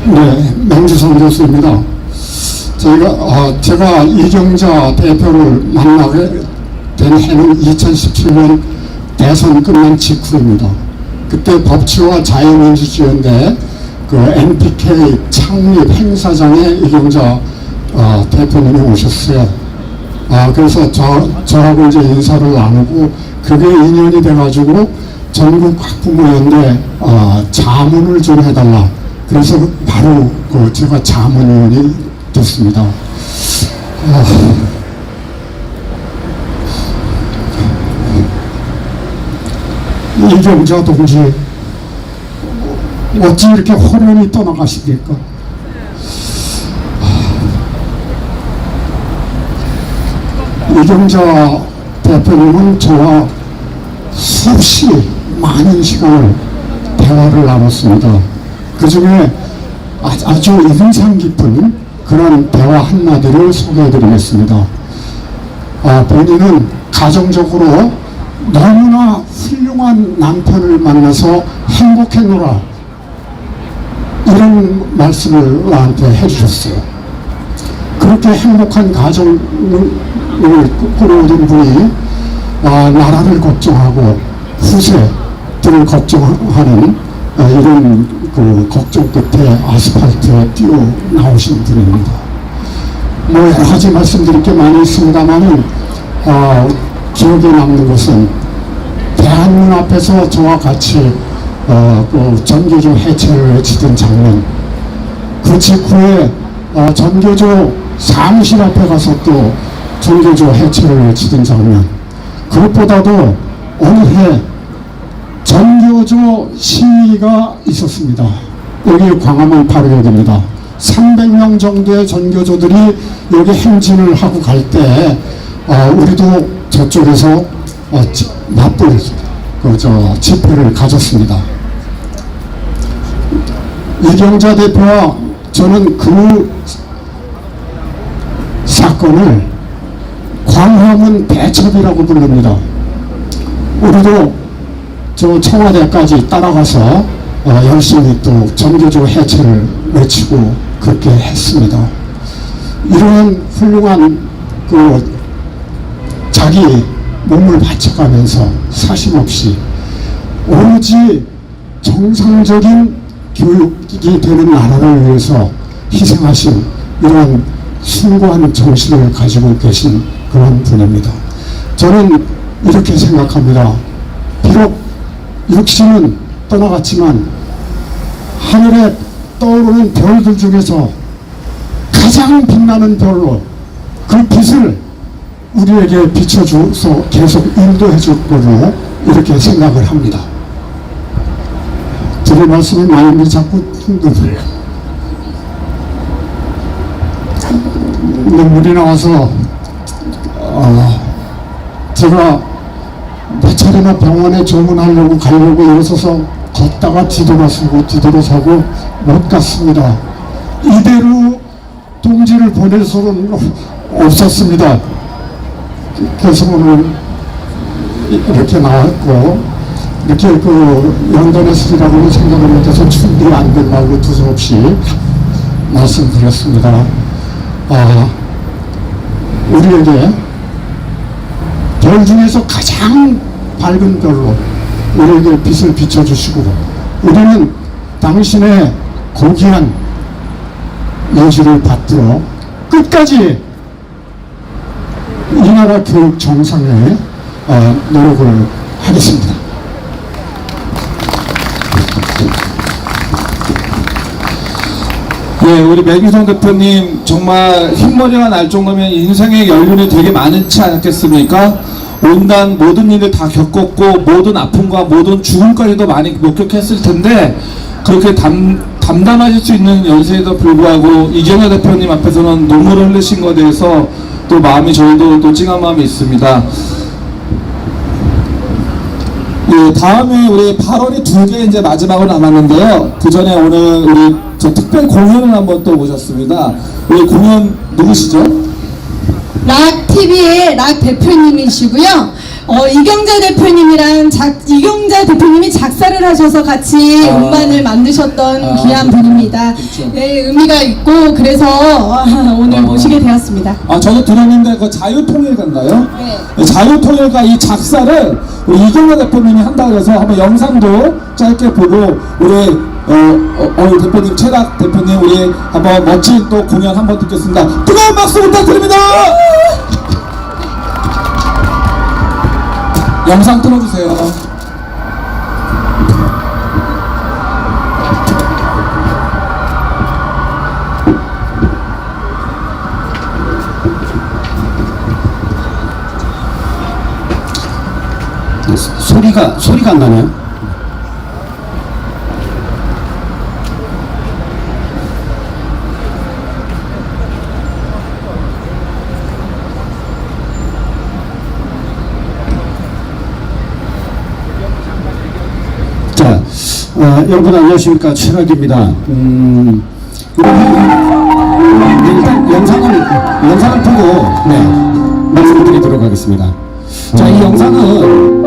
Speaker 7: 네, 맹주성 교수입니다. 제가 이경자 대표를 만나게 된 해는 2017년 대선 끝난 직후입니다. 그때 법치와 자유민주주의연대 그 NPK 창립 행사장에 이경자 대표님이 오셨어요. 그래서 저하고 이제 인사를 나누고 그게 인연이 돼가지고 전국 학부모연대 자문을 좀 해달라. 그래서 바로 제가 자문위원이 됐습니다. 이경자 동지 어찌 이렇게 호련히 떠나가십니까? 이경자 대표님은 저와 수없이 많은 시간을 대화를 나눴습니다. 그 중에 아주 인상 깊은 그런 대화 한마디를 소개해드리겠습니다. 본인은 가정적으로 너무나 훌륭한 남편을 만나서 행복했노라, 이런 말씀을 나한테 해주셨어요. 그렇게 행복한 가정을 꾸려오던 분이 나라를 걱정하고 후세들을 걱정하는 이런 그 걱정 끝에 아스팔트에 뛰어 나오신 분입니다. 뭐 여러 가지 말씀드릴 게 많이 있습니다만은 기억에 남는 것은 대한문 앞에서 저와 같이 그 전교조 해체를 외치던 장면, 그 직후에 전교조 사무실 앞에 가서 또 전교조 해체를 외치던 장면, 그것보다도 어느해 전교조 시위가 있었습니다. 여기 광화문 바로역입니다. 300명 정도의 전교조들이 여기 행진을 하고 갈 때 우리도 저쪽에서 맞불 집회를 가졌습니다. 이경자 대표와 저는 그 사건을 광화문 대첩이라고 부릅니다. 우리도 저 청와대까지 따라가서 열심히 또 전교조 해체를 외치고 그렇게 했습니다. 이런 훌륭한 그 자기 몸을 바쳐가면서 사심없이 오로지 정상적인 교육이 되는 나라를 위해서 희생하신 이런 숭고한 정신을 가지고 계신 그런 분입니다. 저는 이렇게 생각합니다. 비록 육신은 떠나갔지만 하늘에 떠오르는 별들 중에서 가장 빛나는 별로 그 빛을 우리에게 비춰줘서 계속 인도해 줄 걸로 이렇게 생각을 합니다. 드릴 말씀이 마음이 자꾸 힘들어요. 눈물이 나와서 제가 몇 차례나 병원에 조문하려고 가려고 일어서서 걷다가 뒤돌아서고 못 갔습니다. 이대로 동지를 보낼 수는 없었습니다. 그래서 오늘 이렇게 나왔고, 이렇게 그 연단했으리라고는 생각을 못해서 준비 안 된 말로 두서없이 말씀드렸습니다. 우리에게 별 중에서 가장 밝은 별로 우리에게 빛을 비춰주시고, 우리는 당신의 고귀한 여지를 받들어 끝까지 이 나라 교육 정상에 노력을 하겠습니다.
Speaker 1: 예, 우리 매기성 대표님 정말 흰머리가 날 정도면 인생의 연륜이 되게 많지 않았겠습니까? 온갖 모든 일을 다 겪었고 모든 아픔과 모든 죽음까지도 많이 목격했을 텐데 그렇게 담담하실 수 있는 연세에도 불구하고 이경자 대표님 앞에서는 눈물을 흘리신 것에 대해서 또 마음이 저희도 또 찡한 마음이 있습니다. 예, 다음에 우리 발언이 2개 이제 마지막으로 남았는데요. 그 전에 오늘 우리 저 특별 공연을 한번 또 모셨습니다. 우리 공연 누구시죠?
Speaker 3: 락TV의 락 대표님이시고요. 이경자 대표님이랑 이경자 대표님이 작사를 하셔서 같이 음반을 만드셨던 귀한 분입니다.
Speaker 1: 그렇죠.
Speaker 3: 네, 의미가 있고 그래서 오늘 모시게 되었습니다.
Speaker 1: 저도 들었는데 그 자유통일가인가요?
Speaker 3: 네.
Speaker 1: 자유통일가 이 작사를 우리 이경자 대표님이 한다 그래서 한번 영상도 짧게 보고 우리 대표님, 최락 대표님, 우리 한번 멋진 또 공연 한번 듣겠습니다. 뜨거운 박수 부탁드립니다! 영상 틀어주세요.
Speaker 4: 소리가 안 나네요. 자, 여러분 안녕하십니까, 최락입니다. 일단 영상을 보고 말씀드리도록 하겠습니다. 자, 이 영상은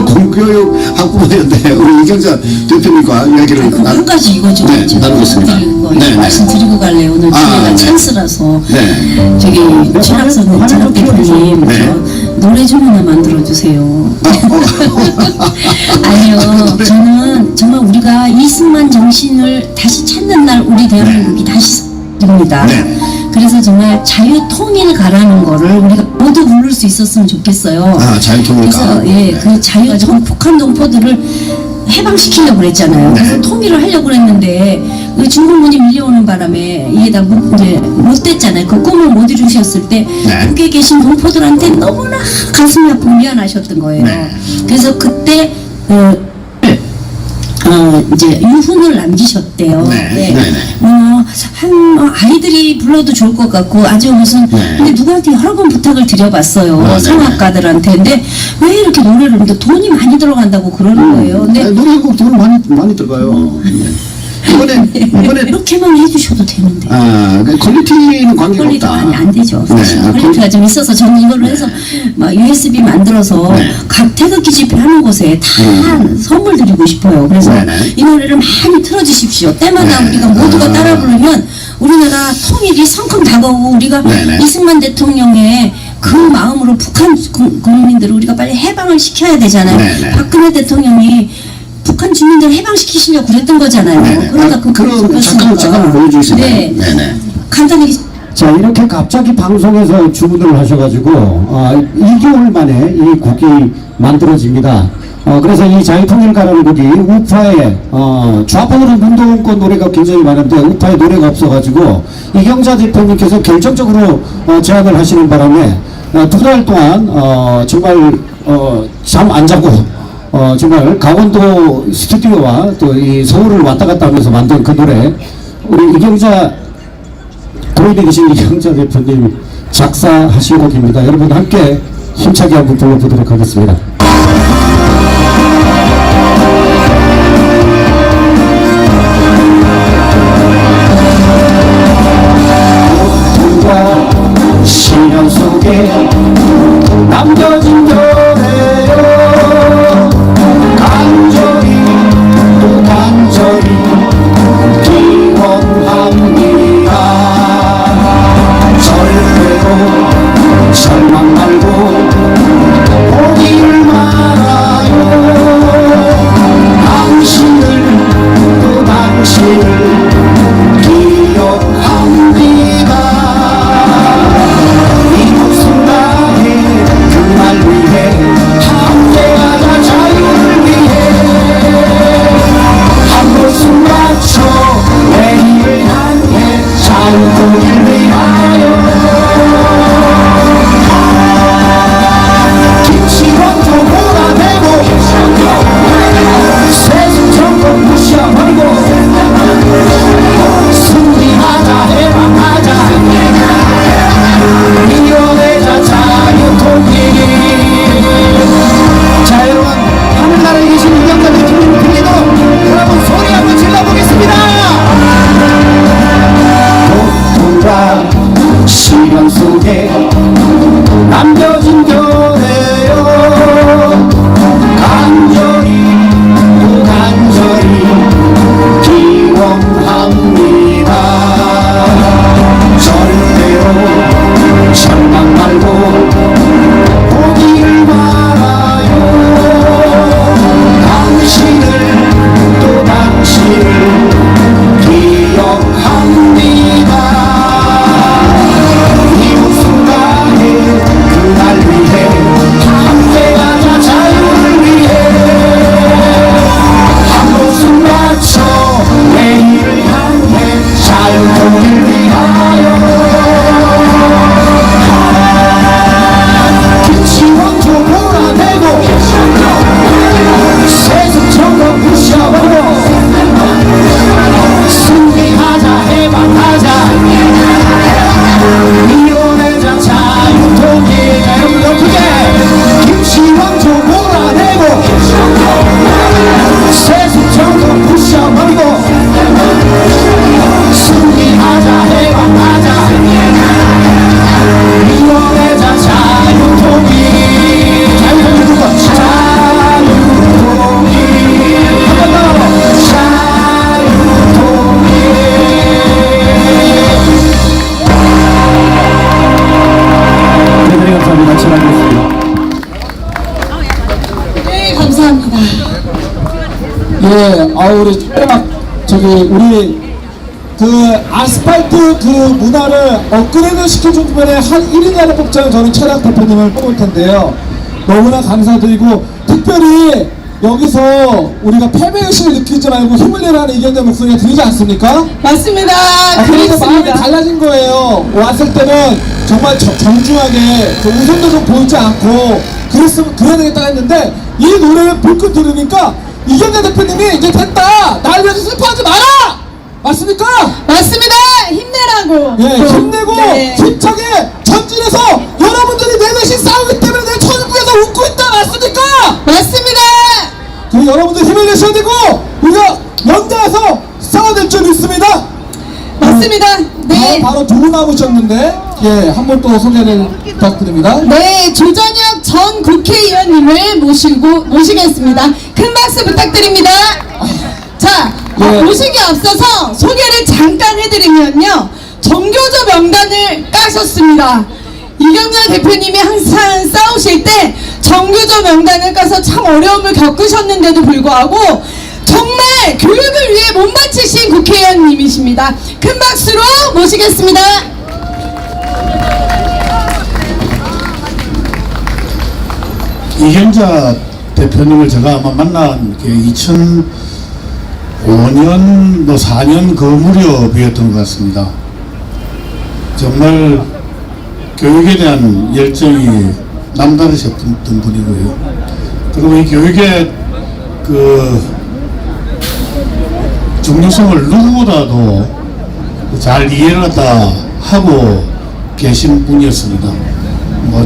Speaker 2: 공교육 학부모였는데 우리 이경자 대표님과 이야기를
Speaker 13: 한 가지 이거 좀
Speaker 2: 나누겠습니다.
Speaker 13: 말씀드리고 갈래요. 오늘 기회가 찬스라서 저기 최락선 최락 대표님 노래 좀 하나 만들어 주세요. 아니요, 저는 정말 우리가 이승만 정신을 다시 찾는 날 우리 대한민국이 다시 됩니다. 그래서 정말 자유통일 가라는 거를 우리가 모두 부를 수 있었으면 좋겠어요.
Speaker 2: 자유통일 가.
Speaker 13: 그래서 그 자유통 북한 동포들을 해방시키려고 그랬잖아요. 그래서 통일을 하려고 그랬는데 그 중국군이 밀려오는 바람에 이게 다 이제 못 됐잖아요. 그 꿈을 못 이루셨을 때 북에 계신 동포들한테 너무나 가슴이 아프고 미안하셨던 거예요. 그래서 그때 이제 유훈을 남기셨대요. 아이들이 불러도 좋을 것 같고 아주 무슨 근데 누구한테 여러 번 부탁을 드려봤어요. 성악가들한테. 근데 왜 이렇게 노래를 근데 돈이 많이 들어간다고 그러는 거예요. 근데
Speaker 2: 노래 한 곡 돈 많이 들어가요. 이번에
Speaker 13: 이렇게만 해주셔도 되는데.
Speaker 2: 퀄리티는 관계가
Speaker 13: 퀄리티가
Speaker 2: 없다.
Speaker 13: 많이 안 되죠. 사실 퀄리티가 좀 있어서 저는 이걸로 해서 막 USB 만들어서 각 태극기 집회하는 곳에 다 선물 드리고 싶어요. 그래서 이 노래를 많이 틀어주십시오. 때마다 우리가 모두가 따라 부르면 우리나라 통일이 성큼 다가오고 우리가 이승만 대통령의 그 마음으로 북한 국민들을 우리가 빨리 해방을 시켜야 되잖아요. 박근혜 대통령이 북한 주민들 해방시키시려고 그랬던 거잖아요. 그러다
Speaker 2: 그럼 잠깐 보여주시면.
Speaker 13: 간단히.
Speaker 4: 자, 이렇게 갑자기 방송에서 주문을 하셔가지고 2개월 만에 이 곡이 만들어집니다. 그래서 이 자유통일가라는 곡이 우파의 좌파들은 운동권 노래가 굉장히 많은데 우파의 노래가 없어가지고 이경자 대표님께서 결정적으로 제안을 하시는 바람에 2달 동안 정말 잠 안 자고 정말 강원도 스튜디오와 또 이 서울을 왔다 갔다 하면서 만든 그 노래, 우리 이경자 고인에 계신 이경자 대표님 작사하신 곡입니다. 여러분 함께 힘차게 한번 불러보도록 하겠습니다. 고통과 시련 속에 남겨진 노래요. 간절히 또 간절히 기원합니다. 절대로 절망 말고 포기를
Speaker 1: 예, 우리 우리 그 아스팔트 그 문화를 업그레이드 시켜준 분에 한 1위 안에 뽑자는 저는 차량 대표님을 뽑을 텐데요. 너무나 감사드리고, 특별히 여기서 우리가 패배의식을 느끼지 말고 힘을 내라는 이견자 목소리가 들리지 않습니까?
Speaker 3: 맞습니다.
Speaker 1: 그래서 마음이
Speaker 3: 그렇습니다.
Speaker 1: 달라진 거예요. 왔을 때는 정말 정중하게 그 우선도 좀 보이지 않고 그래야 되겠다 했는데, 이 노래를 불끈 들으니까 이경자 대표님이 이제 됐다, 날 위해서 슬퍼하지 마라, 맞습니까?
Speaker 3: 맞습니다. 힘내라고.
Speaker 1: 예,
Speaker 3: 또,
Speaker 1: 힘내고
Speaker 3: 네.
Speaker 1: 힘차게 전진해서 여러분들이 내 대신 싸우기 때문에 내 천국에서 웃고 있다, 맞습니까?
Speaker 3: 맞습니다.
Speaker 1: 그 여러분들 힘을 내셔야 되고, 우리가 연대해서 싸워낼 줄 믿습니다.
Speaker 3: 맞습니다. 네.
Speaker 1: 바로 두 분 남으셨는데, 예, 한 번 또 소개를 부탁드립니다.
Speaker 3: 네, 조전혁 전 국회의원님을 모시겠습니다. 큰 박수 부탁드립니다. 자,
Speaker 1: 예.
Speaker 3: 모시기 앞서서 소개를 잠깐 해드리면요, 정교조 명단을 까셨습니다. 이경자 대표님이 항상 싸우실 때 정교조 명단을 까서 참 어려움을 겪으셨는데도 불구하고 정말 교육을 위해 몸바치신 국회의원님이십니다. 큰 박수로 모시겠습니다.
Speaker 2: 이경자 대표님을 제가 아마 만난 게 2005년, 4년 그 무렵이었던 것 같습니다. 정말 교육에 대한 열정이 남다르셨던 분이고요. 그리고 이 교육의 그 중요성을 누구보다도 잘 이해를 갖다 하고 계신 분이었습니다.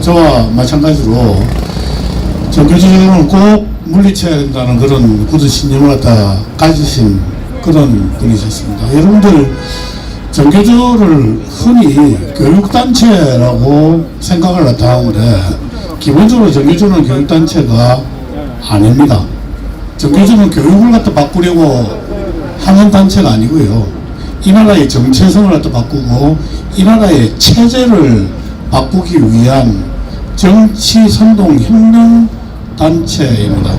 Speaker 2: 저와 마찬가지로 정교조는 꼭 물리쳐야 된다는 그런 굳은 신념을 갖다 가지신 그런 분이셨습니다. 여러분들, 정교조를 흔히 교육단체라고 생각을 갖다 하는데, 기본적으로 정교조는 교육단체가 아닙니다. 정교조는 교육을 갖다 바꾸려고 하는 단체가 아니고요, 이 나라의 정체성을 갖다 바꾸고 이 나라의 체제를 바꾸기 위한 정치 선동 혁명 단체입니다.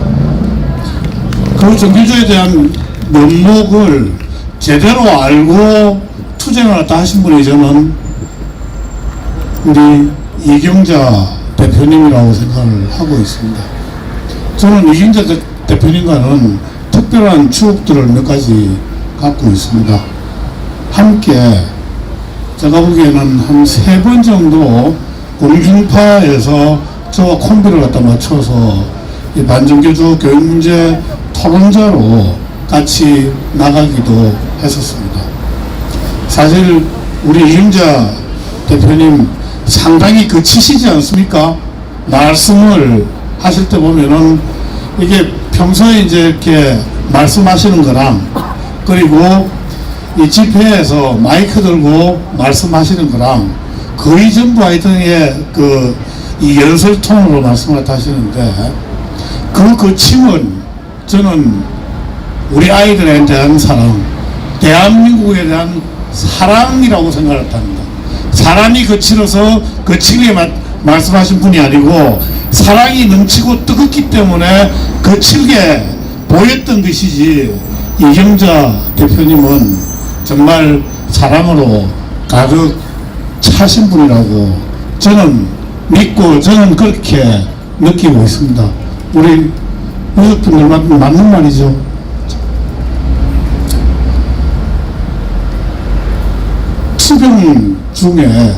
Speaker 2: 그 정교조에 대한 면목을 제대로 알고 투쟁을 갖다 하신 분이 저는 우리 이경자 대표님이라고 생각을 하고 있습니다. 저는 이경자 대표님과는 특별한 추억들을 몇 가지 갖고 있습니다. 함께 제가 보기에는 한 3번 정도 공중파에서 저와 콤비를 갖다 맞춰서 이 반정교조 교육문제 토론자로 같이 나가기도 했었습니다. 사실 우리 이경자 대표님 상당히 거치시지 않습니까? 말씀을 하실 때 보면은 이게 평소에 이제 이렇게 말씀하시는 거랑, 그리고 이 집회에서 마이크 들고 말씀하시는 거랑 거의 전부 하여튼 이 연설톤으로 말씀을 하시는데, 그 거침은 저는 우리 아이들에 대한 사랑, 대한민국에 대한 사랑이라고 생각을 합니다. 사람이 거칠게 말씀하신 분이 아니고 사랑이 넘치고 뜨겁기 때문에 거칠게 보였던 것이지, 이경자 대표님은 정말 사랑으로 가득 차신 분이라고 저는 믿고, 저는 그렇게 느끼고 있습니다. 우리 유족분들 맞는 말이죠. 투병 중에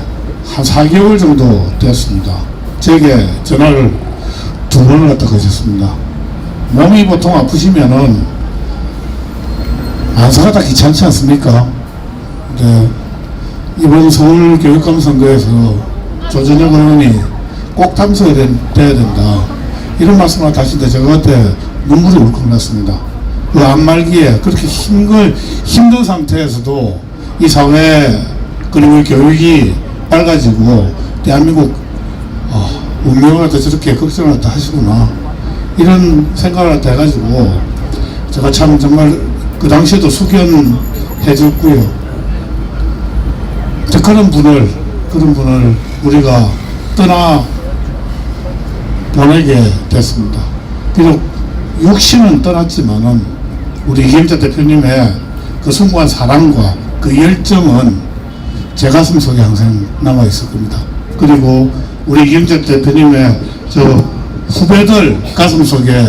Speaker 2: 한 4개월 정도 됐습니다. 제게 전화를 2번을 갖다 거셨습니다. 몸이 보통 아프시면은 안사가 다 귀찮지 않습니까? 근데 이번 서울교육감 선거에서 조전혁 의원이 꼭 당선이 돼야 된다, 이런 말씀을 하시는데 제가 그때 눈물이 울컥 났습니다. 그 안말기에 그렇게 힘든 상태에서도 이 사회 그리고 교육이 밝아지고 대한민국 운명을 갖다 저렇게 걱정을 갖다 하시구나, 이런 생각을 갖다 해가지고 제가 참 정말 그 당시에도 숙연해 줬고요. 그런 분을 우리가 떠나 보내게 됐습니다. 비록 육신은 떠났지만은 우리 이경자 대표님의 그 숭고한 사랑과 그 열정은 제 가슴 속에 항상 남아 있을 겁니다. 그리고 우리 이경자 대표님의 저 후배들 가슴 속에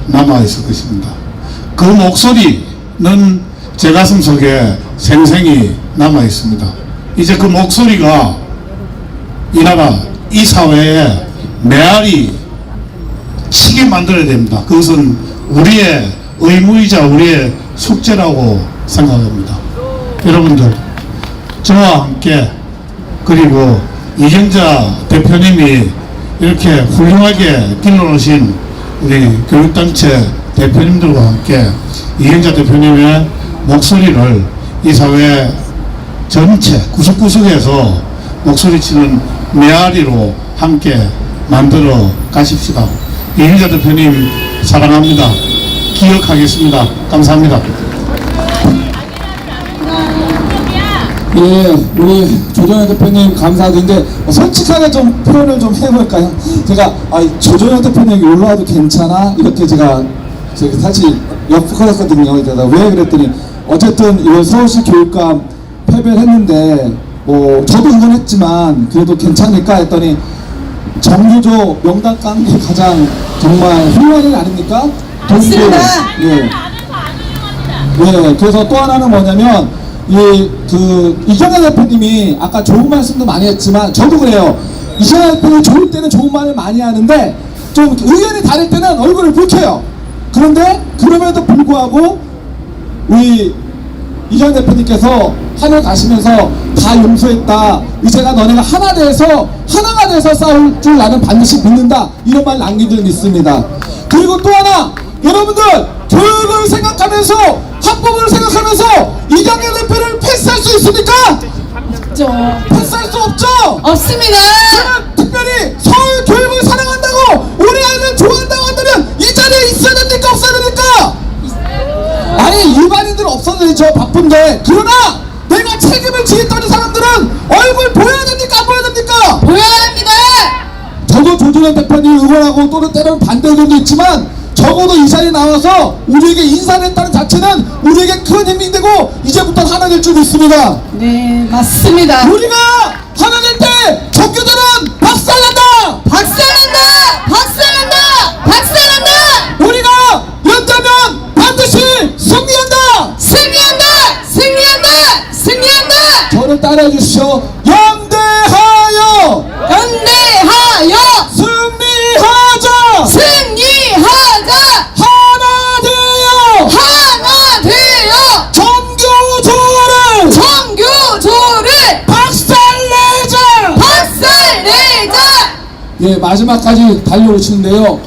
Speaker 2: 남아 있을 것입니다. 그 목소리는 제 가슴 속에 생생히 남아 있습니다. 이제 그 목소리가 이 나라, 이 사회에 메아리 치게 만들어야 됩니다. 그것은 우리의 의무이자 우리의 숙제라고 생각합니다. 여러분들, 저와 함께 그리고 이경자 대표님이 이렇게 훌륭하게 길러놓으신 우리 교육단체 대표님들과 함께 이경자 대표님의 목소리를 이 사회 전체 구석구석에서 목소리치는 메아리로 함께 만들어 가십시다. 이경자 대표님 사랑합니다. 기억하겠습니다. 감사합니다.
Speaker 14: 예, 우리 조정현 대표님 감사드린데 솔직하게 좀 표현을 좀 해볼까요? 제가 조정현 대표님이 올라와도 괜찮아? 이렇게 제가 사실 역할했거든요. 왜 그랬더니 어쨌든 이번 서울시 교육감 패배를 했는데 뭐 저도 응원했지만 그래도 괜찮을까 했더니 정규조 명단 깐 게 가장 정말 훌륭한 일 아닙니까?
Speaker 3: 맞습니다.
Speaker 14: 예. 네, 그래서 또 하나는 뭐냐면 이경자 대표님이 아까 좋은 말씀도 많이 했지만 저도 그래요. 이경자 대표님 좋을 때는 좋은 말을 많이 하는데 좀 의견이 다를 때는 얼굴을 붉혀요. 그런데 그럼에도 불구하고 우리 이경자 대표님께서 하늘 가시면서 다 용서했다. 이제가 너네가 하나가 돼서 싸울 줄 나는 반드시 믿는다. 이런 말 남긴 적이 있습니다. 그리고 또 하나, 여러분들 교육을 생각하면서 학부모를 생각하면서 이경자 대표를 패스할 수 있습니까? 패스할 수 없죠?
Speaker 3: 없습니다.
Speaker 14: 저는 특별히 서울 교육을 사랑한다고 우리 아이를 좋아한다고 한다면 이 자리에 있어야 됩니까? 없어야 됩니까? 아니 일반인들은 없어도 되죠. 바쁜데. 그러나 내가 책임을 지겠다는 사람들은 얼굴 보여야 됩니까? 안 보여야 됩니까?
Speaker 3: 보여야 합니다.
Speaker 14: 저도 조정현 대표님 응원하고 또는 때로는 반대 의견도 있지만 적어도 이 자리에 나와서 우리에게 인사를 했다는 자체는 우리에게 큰 힘이 되고 이제부터 하나 될 줄 믿습니다.
Speaker 3: 네, 맞습니다.
Speaker 14: 우리가 하나 될 때 정규들은 박살난다!
Speaker 3: 박살난다! 박살난다! 박살난다!
Speaker 14: 우리가 연대면 반드시 승리한다!
Speaker 3: 승리한다! 승리한다! 승리한다!
Speaker 14: 저를 따라해 주시오. 연대하여!
Speaker 3: 연대하여!
Speaker 14: 승리하자!
Speaker 3: 승리하자!
Speaker 14: 하나 되어!
Speaker 3: 하나 되어! 정교조를
Speaker 14: 박살내자!
Speaker 3: 박살내자!
Speaker 14: 예, 마지막까지 달려오시는데요.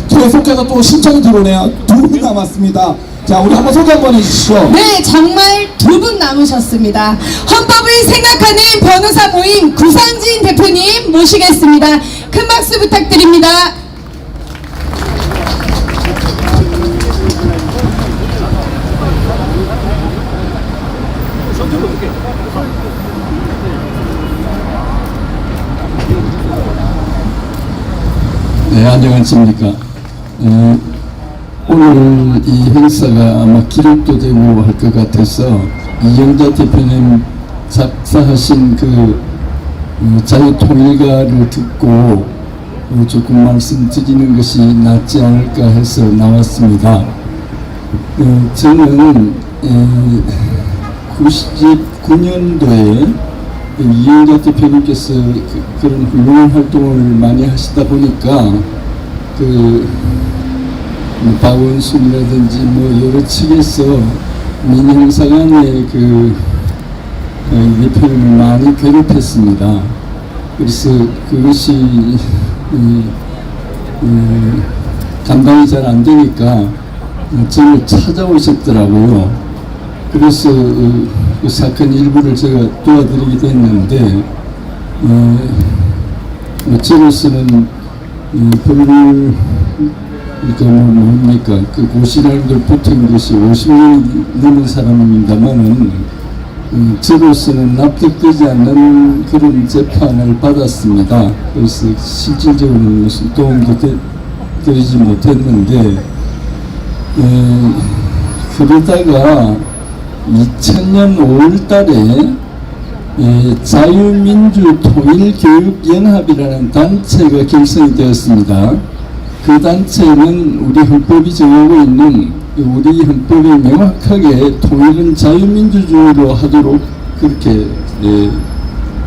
Speaker 14: 계속해서 또 신청이 들어오네요. 2분 남았습니다. 자, 우리 한번 소개 한번 해주시죠.
Speaker 3: 네, 정말 2분 남으셨습니다. 헌법을 생각하는 변호사 모임 구상진 대표님 모시겠습니다. 큰 박수 부탁드립니다.
Speaker 15: 네, 안녕하십니까. 오늘 이 행사가 아마 기록도 되고 할 것 같아서 이경자 대표님 작사하신 그 자유통일가를 듣고 조금 말씀드리는 것이 낫지 않을까 해서 나왔습니다. 저는 99년도에 이경자 대표님께서 그런 훌륭한 활동을 많이 하시다 보니까 박원순이라든지 여러 측에서 민영사관의 대표님을 많이 괴롭혔습니다. 그래서 그것이 감당이 잘 안 되니까 저를 찾아오셨더라고요. 그래서 그 사건 일부를 제가 도와드리기도 했는데 저로서는 그러니까 뭡니까 그 고시날들 붙은 것이 50년이 넘은 사람입니다만은 저로서는 납득되지 않는 그런 재판을 받았습니다. 그래서 실질적으로 무슨 도움도 드리지 못했는데 그러다가 2000년 5월달에 자유민주통일교육연합이라는 단체가 결성이 되었습니다. 그 단체는 우리 헌법이 정하고 있는 우리 헌법에 명확하게 통일은 자유민주주의로 하도록 그렇게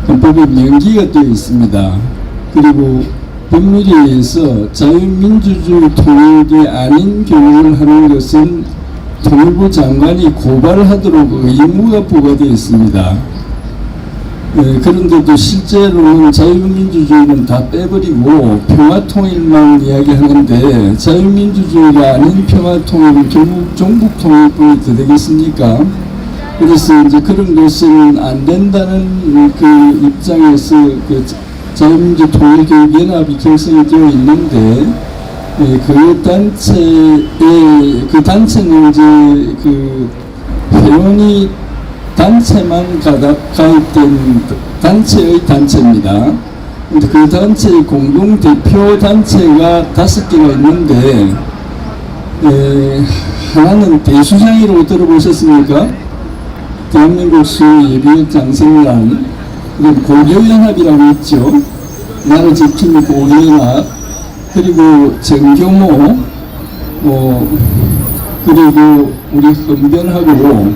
Speaker 15: 헌법에 명기가 되어 있습니다. 그리고 법률에 의해서 자유민주주의 통일이 아닌 교육을 하는 것은 통일부 장관이 고발하도록 의무가 부과되어 있습니다. 그런데도 실제로는 자유민주주의는 다 빼버리고 평화통일만 이야기하는데 자유민주주의가 아닌 평화통일은 결국 종북통일뿐이 더 되겠습니까? 그래서 이제 그런 것은 안 된다는 그 입장에서 그 자유민주통일교육연합이 결성이 되어 있는데 그 단체는 이제 그 회원이 단체만 가입된 단체의 단체입니다. 근데 그 단체의 공동 대표 단체가 5개가 있는데 하나는 대수장이라고 들어보셨습니까? 대한민국 수예비역 장생란, 그리고 고교연합이라고 있죠. 나를 지키는 고교연합, 그리고 정교모, 그리고 우리 헌변하고,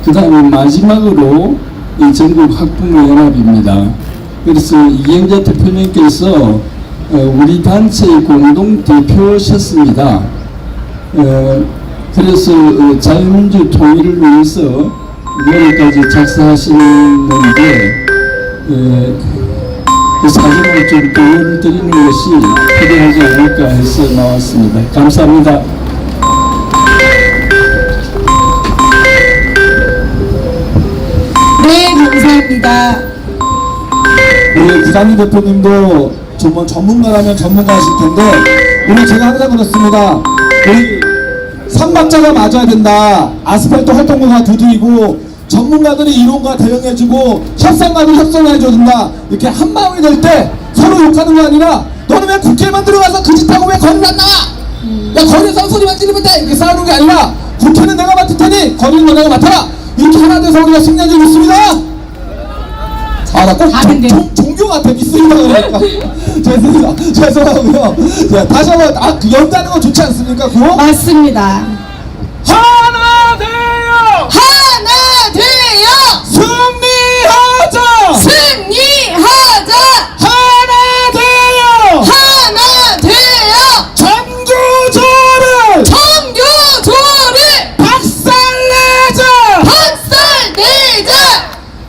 Speaker 15: 그 다음에 마지막으로 이 전국 학부모연합입니다. 그래서 이경자 대표님께서 우리 단체의 공동 대표셨습니다. 그래서 자유민주 통일을 위해서 노래까지 작사하시는데 그 사진을 좀 보여드리는 것이 필요하지 않을까 해서 나왔습니다. 감사합니다.
Speaker 3: 네, 감사합니다.
Speaker 14: 우리 구단희 대표님도 정말 전문가라면 전문가이실 텐데 오늘 제가 항상 그렇습니다. 우리 삼박자가 맞아야 된다. 아스팔트 활동가가 두드리고 전문가들이 이론과 대응해주고 협상가들 협상해줘야 된다. 이렇게 한마음이 될 때 서로 욕하는 거 아니라 너는 왜 국회에만 들어가서 그 짓하고 왜 거리를 안 나와? 야 거리에서 소리만 지르면 돼. 이렇게 싸우는 게 아니라 국회는 내가 맡을 테니 거리는 너네가 맡아라. 이렇게 하나 돼서 우리가 승리한 적이 있습니다. 아, 나 꼭 종교 같아. 믿습니다. 그러니까. 죄송하고요. 자, 다시 한번, 그 연다는 거 좋지 않습니까? 그거?
Speaker 3: 맞습니다.
Speaker 1: 하나 되어
Speaker 3: 하나 되어
Speaker 1: 승리하자.
Speaker 3: 승리하자.
Speaker 1: 하나 되어
Speaker 3: 하나 되어
Speaker 1: 정교조를 박살내자.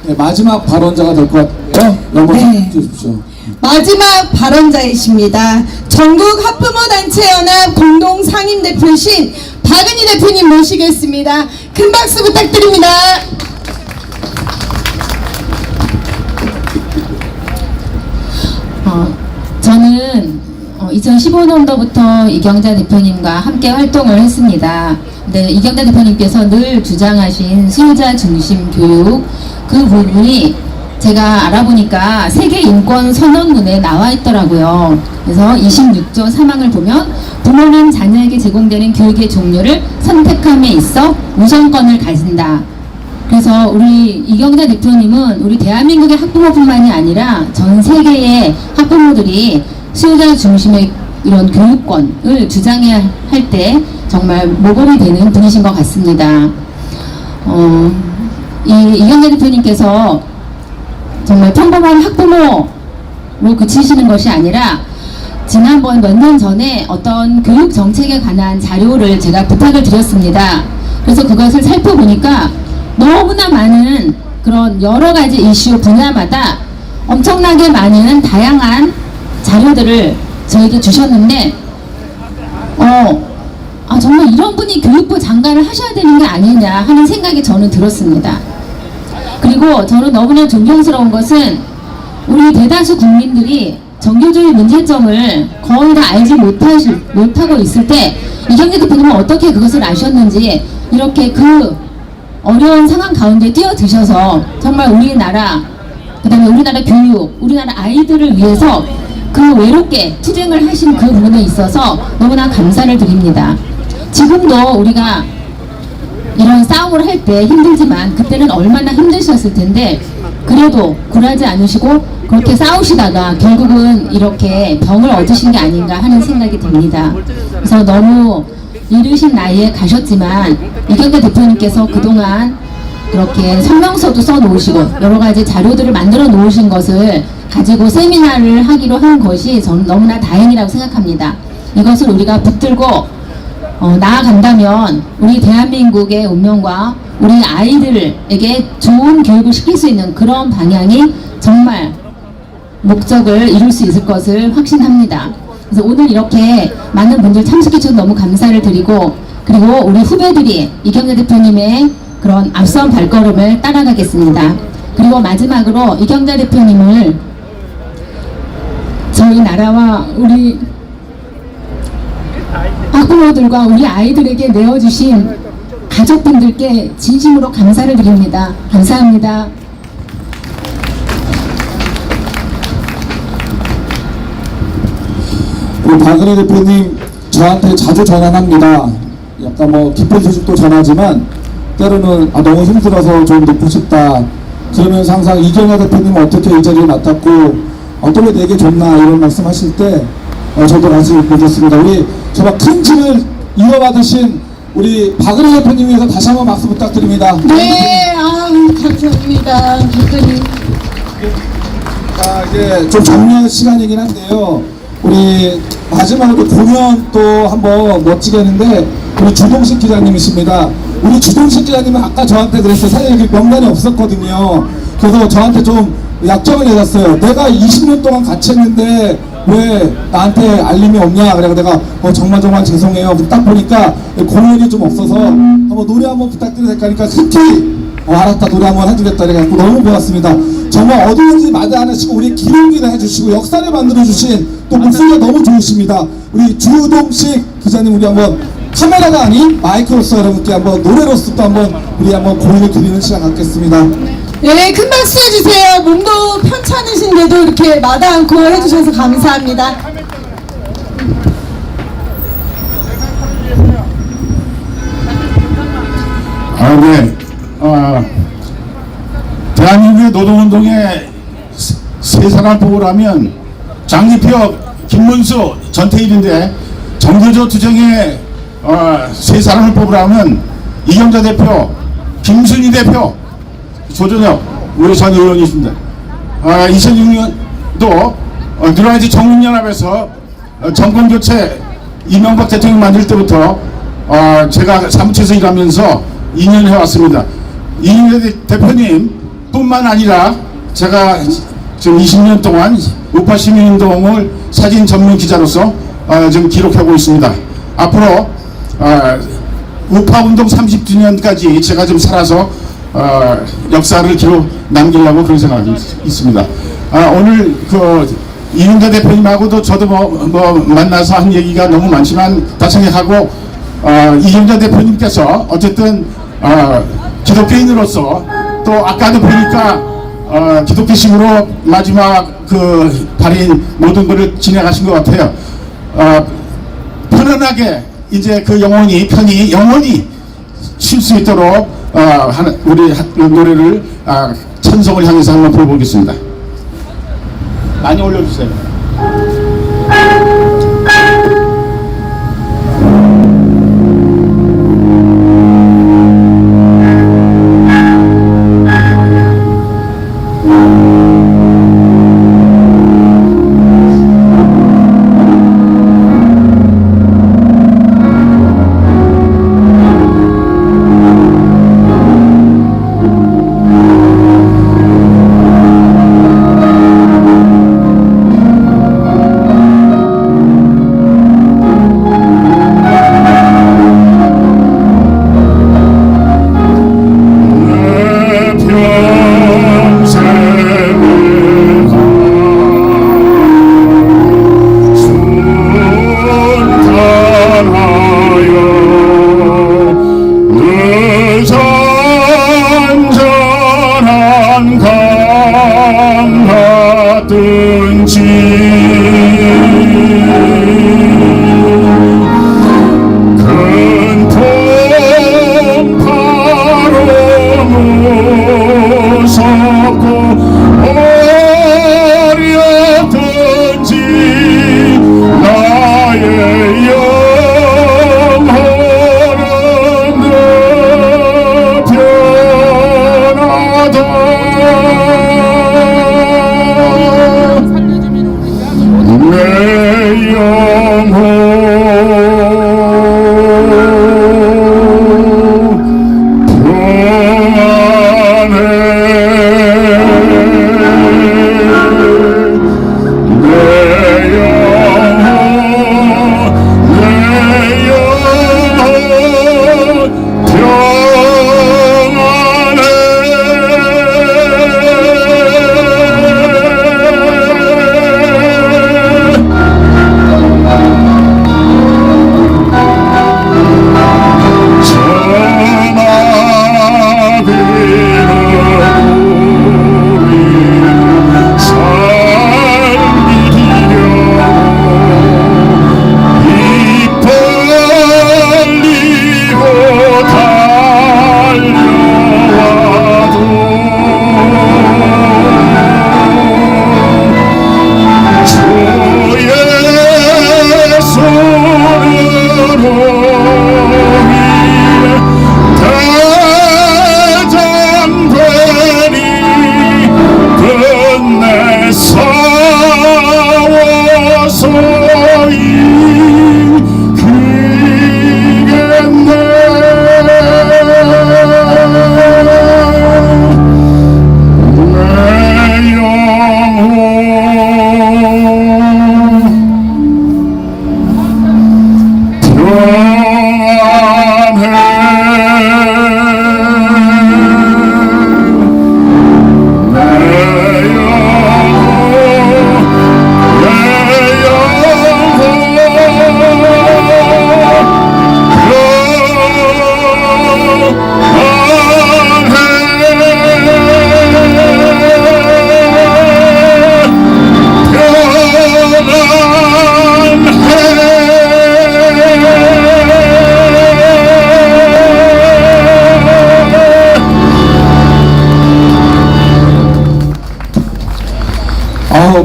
Speaker 14: 네, 마지막 발언자가 될 것 같아요. 넘어가 주십시오.
Speaker 3: 마지막 발언자이십니다. 전국 학부모단체연합 공동 상임대표신 박은희 대표님 모시겠습니다. 큰 박수 부탁드립니다.
Speaker 5: 저는 2015년도부터 이경자 대표님과 함께 활동을 했습니다. 근데 이경자 대표님께서 늘 주장하신 수요자 중심 교육, 그 부분이 제가 알아보니까 세계인권선언문에 나와 있더라고요. 그래서 26조 3항을 보면 부모는 자녀에게 제공되는 교육의 종류를 선택함에 있어 우선권을 가진다. 그래서 우리 이경자 대표님은 우리 대한민국의 학부모뿐만이 아니라 전 세계의 학부모들이 수요자 중심의 이런 교육권을 주장해야 할 때 정말 모범이 되는 분이신 것 같습니다. 이경자 대표님께서 정말 평범한 학부모로 그치시는 것이 아니라 지난번 몇 년 전에 어떤 교육 정책에 관한 자료를 제가 부탁을 드렸습니다. 그래서 그것을 살펴보니까 너무나 많은 그런 여러 가지 이슈 분야마다 엄청나게 많은 다양한 자료들을 저에게 주셨는데 정말 이런 분이 교육부 장관을 하셔야 되는 게 아니냐 하는 생각이 저는 들었습니다. 그리고 저는 너무나 존경스러운 것은 우리 대다수 국민들이 정교조의 문제점을 거의 다 알지 못하고 있을 때 이경재 대표님은 어떻게 그것을 아셨는지 이렇게 그 어려운 상황 가운데 뛰어드셔서 정말 우리나라, 그 다음에 우리나라 교육, 우리나라 아이들을 위해서 그 외롭게 투쟁을 하신 그 부분에 있어서 너무나 감사를 드립니다. 지금도 우리가 이런 싸움을 할 때 힘들지만 그때는 얼마나 힘드셨을 텐데 그래도 굴하지 않으시고 그렇게 싸우시다가 결국은 이렇게 병을 얻으신 게 아닌가 하는 생각이 듭니다. 그래서 너무 이르신 나이에 가셨지만 이경자 대표님께서 그동안 그렇게 성명서도 써놓으시고 여러 가지 자료들을 만들어 놓으신 것을 가지고 세미나를 하기로 한 것이 저는 너무나 다행이라고 생각합니다. 이것을 우리가 붙들고 나아간다면 우리 대한민국의 운명과 우리 아이들에게 좋은 교육을 시킬 수 있는 그런 방향이 정말 목적을 이룰 수 있을 것을 확신합니다. 그래서 오늘 이렇게 많은 분들 참석해 주셔서 너무 감사를 드리고 그리고 우리 후배들이 이경자 대표님의 그런 앞선 발걸음을 따라가겠습니다. 그리고 마지막으로 이경자 대표님을 저희 나라와 우리 학부모들과 우리 아이들에게 내어주신 가족분들께 진심으로 감사를 드립니다. 감사합니다.
Speaker 14: 우리 박은혜 대표님 저한테 자주 전화합니다. 약간 뭐 기쁜 소식도 전하지만 때로는 너무 힘들어서 좀 듣고 싶다. 그러면서 항상 이경자 대표님 어떻게 이 자리에 맡았고 어떻게 내게 줬나 이런 말씀하실 때 저도 같이 보겠습니다. 우리 정말 큰 짐을 이어받으신 우리 박은혜 대표님 위해서 다시 한번 박수 부탁드립니다.
Speaker 3: 네, 감사합니다. 대표님.
Speaker 14: 이제 좀 정리할 시간이긴 한데요. 우리 마지막으로 공연 또 한번 멋지게 했는데 우리 주동식 기자님이십니다. 우리 주동식 기자님은 아까 저한테 그랬어요. 사실 이렇게 명단이 없었거든요. 그래서 저한테 좀 약점을 내놨어요. 내가 20년 동안 같이 했는데 왜 나한테 알림이 없냐. 그래서 내가 정말 죄송해요. 딱 보니까 공연이 좀 없어서 한번 노래 한번 부탁드려도 될까 하니까 흔쾌히 알았다 노래 한번 해주겠다 그래갖고 너무 고맙습니다. 정말 어디든지 마다 하나씩 우리 기록이나 해주시고 역사를 만들어주신 또 목소리가 너무 좋으십니다. 우리 주동식 기자님 우리 한번 카메라가 아닌 마이크로서 여러분께 한번 노래로서 또 한번 우리 한번 공연을 드리는 시간 갖겠습니다.
Speaker 3: 네, 큰 박수 해주세요. 몸도 편찮으신데도 이렇게 마다 않고 해주셔서 감사합니다.
Speaker 10: 네. 대한민국의 노동운동에 세 사람 뽑으라면 장리표, 김문수, 전태일인데 정교조 투쟁에 세 사람을 뽑으라면 이경자 대표, 김순희 대표, 조준혁 우리 전 의원이십니다. 2006년도 뉴라이트 정민연합에서 정권교체 이명박 대통령 만들 때부터 제가 사무처에서 일하면서 2년 해왔습니다. 이경자 대표님 뿐만 아니라 제가 지금 20년 동안 우파 시민운동을 사진 전문 기자로서 지금 기록하고 있습니다. 앞으로 우파운동 30주년까지 제가 좀 살아서 역사를 기록 남기려고 그런 생각이 있습니다. 오늘 이경자 대표님하고도 저도 뭐 만나서 한 얘기가 너무 많지만 다 생각하고 이경자 대표님께서 어쨌든 기독교인으로서 또 아까도 보니까 기독교식으로 마지막 발인 모든 것을 진행하신 것 같아요. 편안하게 이제 편히 영원히 쉴 수 있도록 우리 노래를 찬송을 향해서 한번 불러보겠습니다. 많이 올려주세요.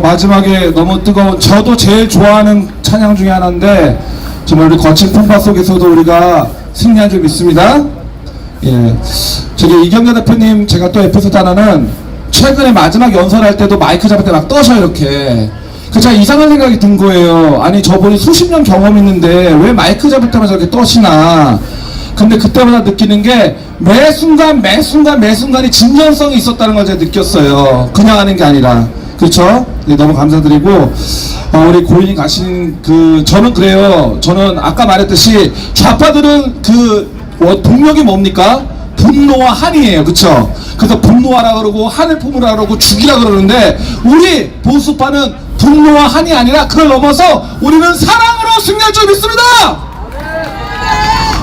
Speaker 1: 마지막에 너무 뜨거운, 저도 제일 좋아하는 찬양 중에 하나인데 정말 우리 거친 풍파 속에서도 우리가 승리한 줄 믿습니다. 예, 저기 이경자 대표님, 제가 또 옆에서 하나는 최근에 마지막 연설할 때도 마이크 잡을 때 막 떠셔 이렇게. 그 제가 이상한 생각이 든 거예요. 아니 저분이 수십 년 경험 있는데 왜 마이크 잡을 때마다 저렇게 떠시나. 근데 그때마다 느끼는 게 매 순간이 진정성이 있었다는 걸 제가 느꼈어요. 그냥 하는 게 아니라. 그렇죠? 네, 너무 감사드리고 우리 고인이 가신 저는 그래요. 저는 아까 말했듯이 좌파들은 동력이 뭡니까? 분노와 한이에요. 그쵸? 그래서 분노하라 그러고 한을 품으라 그러고 죽이라 그러는데 우리 보수파는 분노와 한이 아니라 그걸 넘어서 우리는 사랑으로 승리할 줄 믿습니다.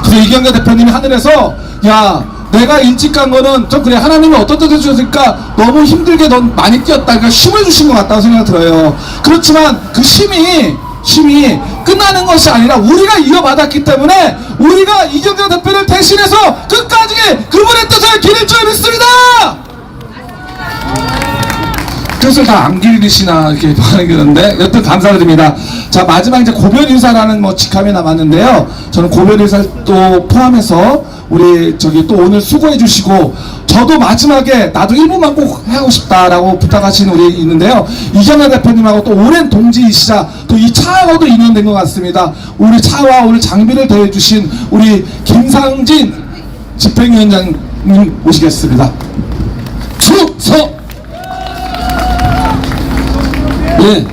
Speaker 1: 그래서 이경자 대표님이 하늘에서 야 내가 일찍 간 거는 좀 그래, 하나님이 어떤 뜻을 주셨으니까 너무 힘들게 넌 많이 뛰었다, 그러니까 힘을 주신 것 같다는 생각이 들어요. 그렇지만 그 힘이 끝나는 것이 아니라 우리가 이어받았기 때문에 우리가 이경자 대표를 대신해서 끝까지 그분의 뜻을 기릴 줄 믿습니다. 뜻을 다 안 기리시나 이렇게 하는데 여튼 감사드립니다. 자, 마지막 이제 고별 인사라는 직함이 남았는데요. 저는 고별 인사 또 포함해서 우리 또 오늘 수고해 주시고, 저도 마지막에 나도 1분만 꼭 하고 싶다라고 부탁하시는 우리 있는데요. 이경자 대표님하고 또 오랜 동지이시자 또 이 차하고도 인연된 것 같습니다. 우리 차와 오늘 장비를 대해주신 우리 김상진 집행위원장님 모시겠습니다.
Speaker 15: 축서! 예.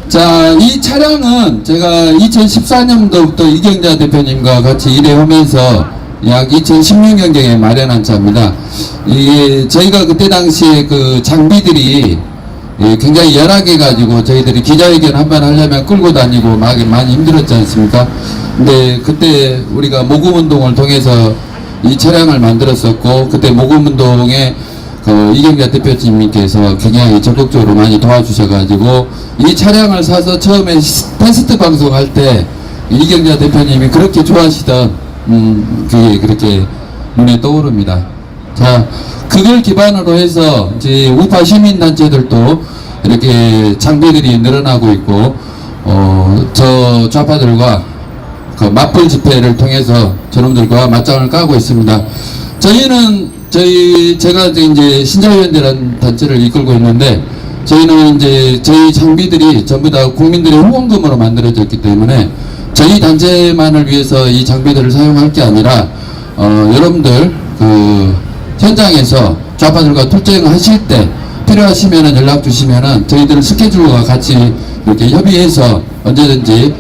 Speaker 15: 자, 이 차량은 제가 2014년도부터 이경자 대표님과 같이 일해오면서 약 2016년경에 마련한 차입니다. 이게 저희가 그때 당시에 장비들이 굉장히 열악해 가지고 저희들이 기자회견 한번 하려면 끌고 다니고 막 많이 힘들었지 않습니까? 근데 그때 우리가 모금운동을 통해서 이 차량을 만들었었고, 그때 모금운동에 이경자 대표님께서 굉장히 적극적으로 많이 도와주셔가지고 이 차량을 사서 처음에 테스트 방송할 때 이경자 대표님이 그렇게 좋아하시던 그게 그렇게 눈에 떠오릅니다. 자, 그걸 기반으로 해서 이제 우파 시민단체들도 이렇게 장비들이 늘어나고 있고, 저 좌파들과 맞불 집회를 통해서 저놈들과 맞짱을 까고 있습니다. 제가 이제 신자유연대라는 단체를 이끌고 있는데, 저희는 이제 저희 장비들이 전부 다 국민들의 후원금으로 만들어졌기 때문에 저희 단체만을 위해서 이 장비들을 사용할 게 아니라 여러분들 현장에서 좌파들과 투쟁하실 때 필요하시면은 연락 주시면은 저희들 스케줄과 같이 이렇게 협의해서 언제든지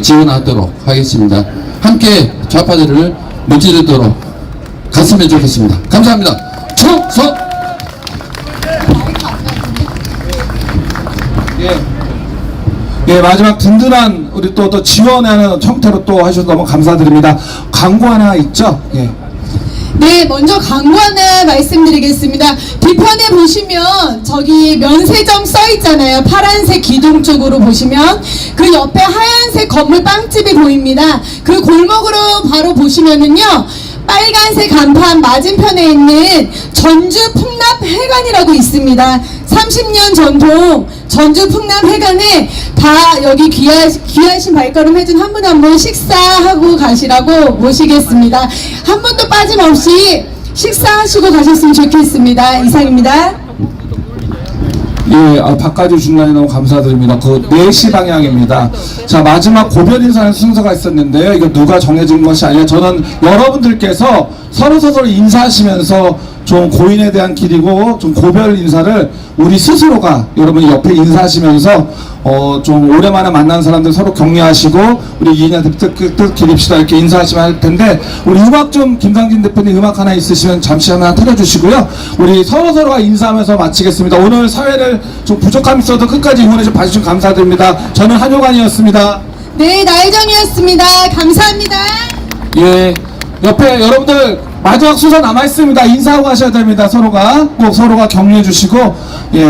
Speaker 15: 지원하도록 하겠습니다. 함께 좌파들을 무찌르도록 갔으면 좋겠습니다. 감사합니다. 충성!
Speaker 1: 예, 마지막 든든한 우리 또 지원하는 형태로 또 하셔서 너무 감사드립니다. 광고 하나 있죠? 예.
Speaker 3: 네, 먼저 광고 하나 말씀드리겠습니다. 뒤편에 보시면 저기 면세점 써 있잖아요. 파란색 기둥 쪽으로 보시면 그 옆에 하얀색 건물 빵집이 보입니다. 그 골목으로 바로 보시면은요, 빨간색 간판 맞은편에 있는 전주 풍납회관이라고 있습니다. 30년 전통 전주 풍납회관에 다 여기 귀하신 발걸음 해준 한 분 한 분 식사하고 가시라고 모시겠습니다. 한 분도 빠짐없이 식사하시고 가셨으면 좋겠습니다. 이상입니다.
Speaker 1: 예, 바꿔 주신다니 너무 감사드립니다. 4시 방향입니다. 자, 마지막 고별 인사하는 순서가 있었는데요. 이거 누가 정해진 것이 아니라 저는 여러분들께서 서로 인사하시면서 좀 고인에 대한 길이고 좀 고별 인사를 우리 스스로가 여러분 옆에 인사하시면서 좀 오랜만에 만난 사람들 서로 격려하시고 우리 이인자 뜻 기립시다 이렇게 인사하시면 할 텐데 우리 음악 좀 김상진 대표님 음악 하나 있으시면 잠시 하나 틀어주시고요. 우리 서로가 인사하면서 마치겠습니다. 오늘 사회를 좀 부족함이 있어도 끝까지 응원해 봐주시면 감사드립니다. 저는 한효관이었습니다.
Speaker 3: 네, 나혜정이었습니다. 감사합니다.
Speaker 1: 예, 옆에 여러분들 마지막 순서 남아있습니다. 인사하고 가셔야 됩니다. 서로가 꼭 서로가 격려해 주시고 예.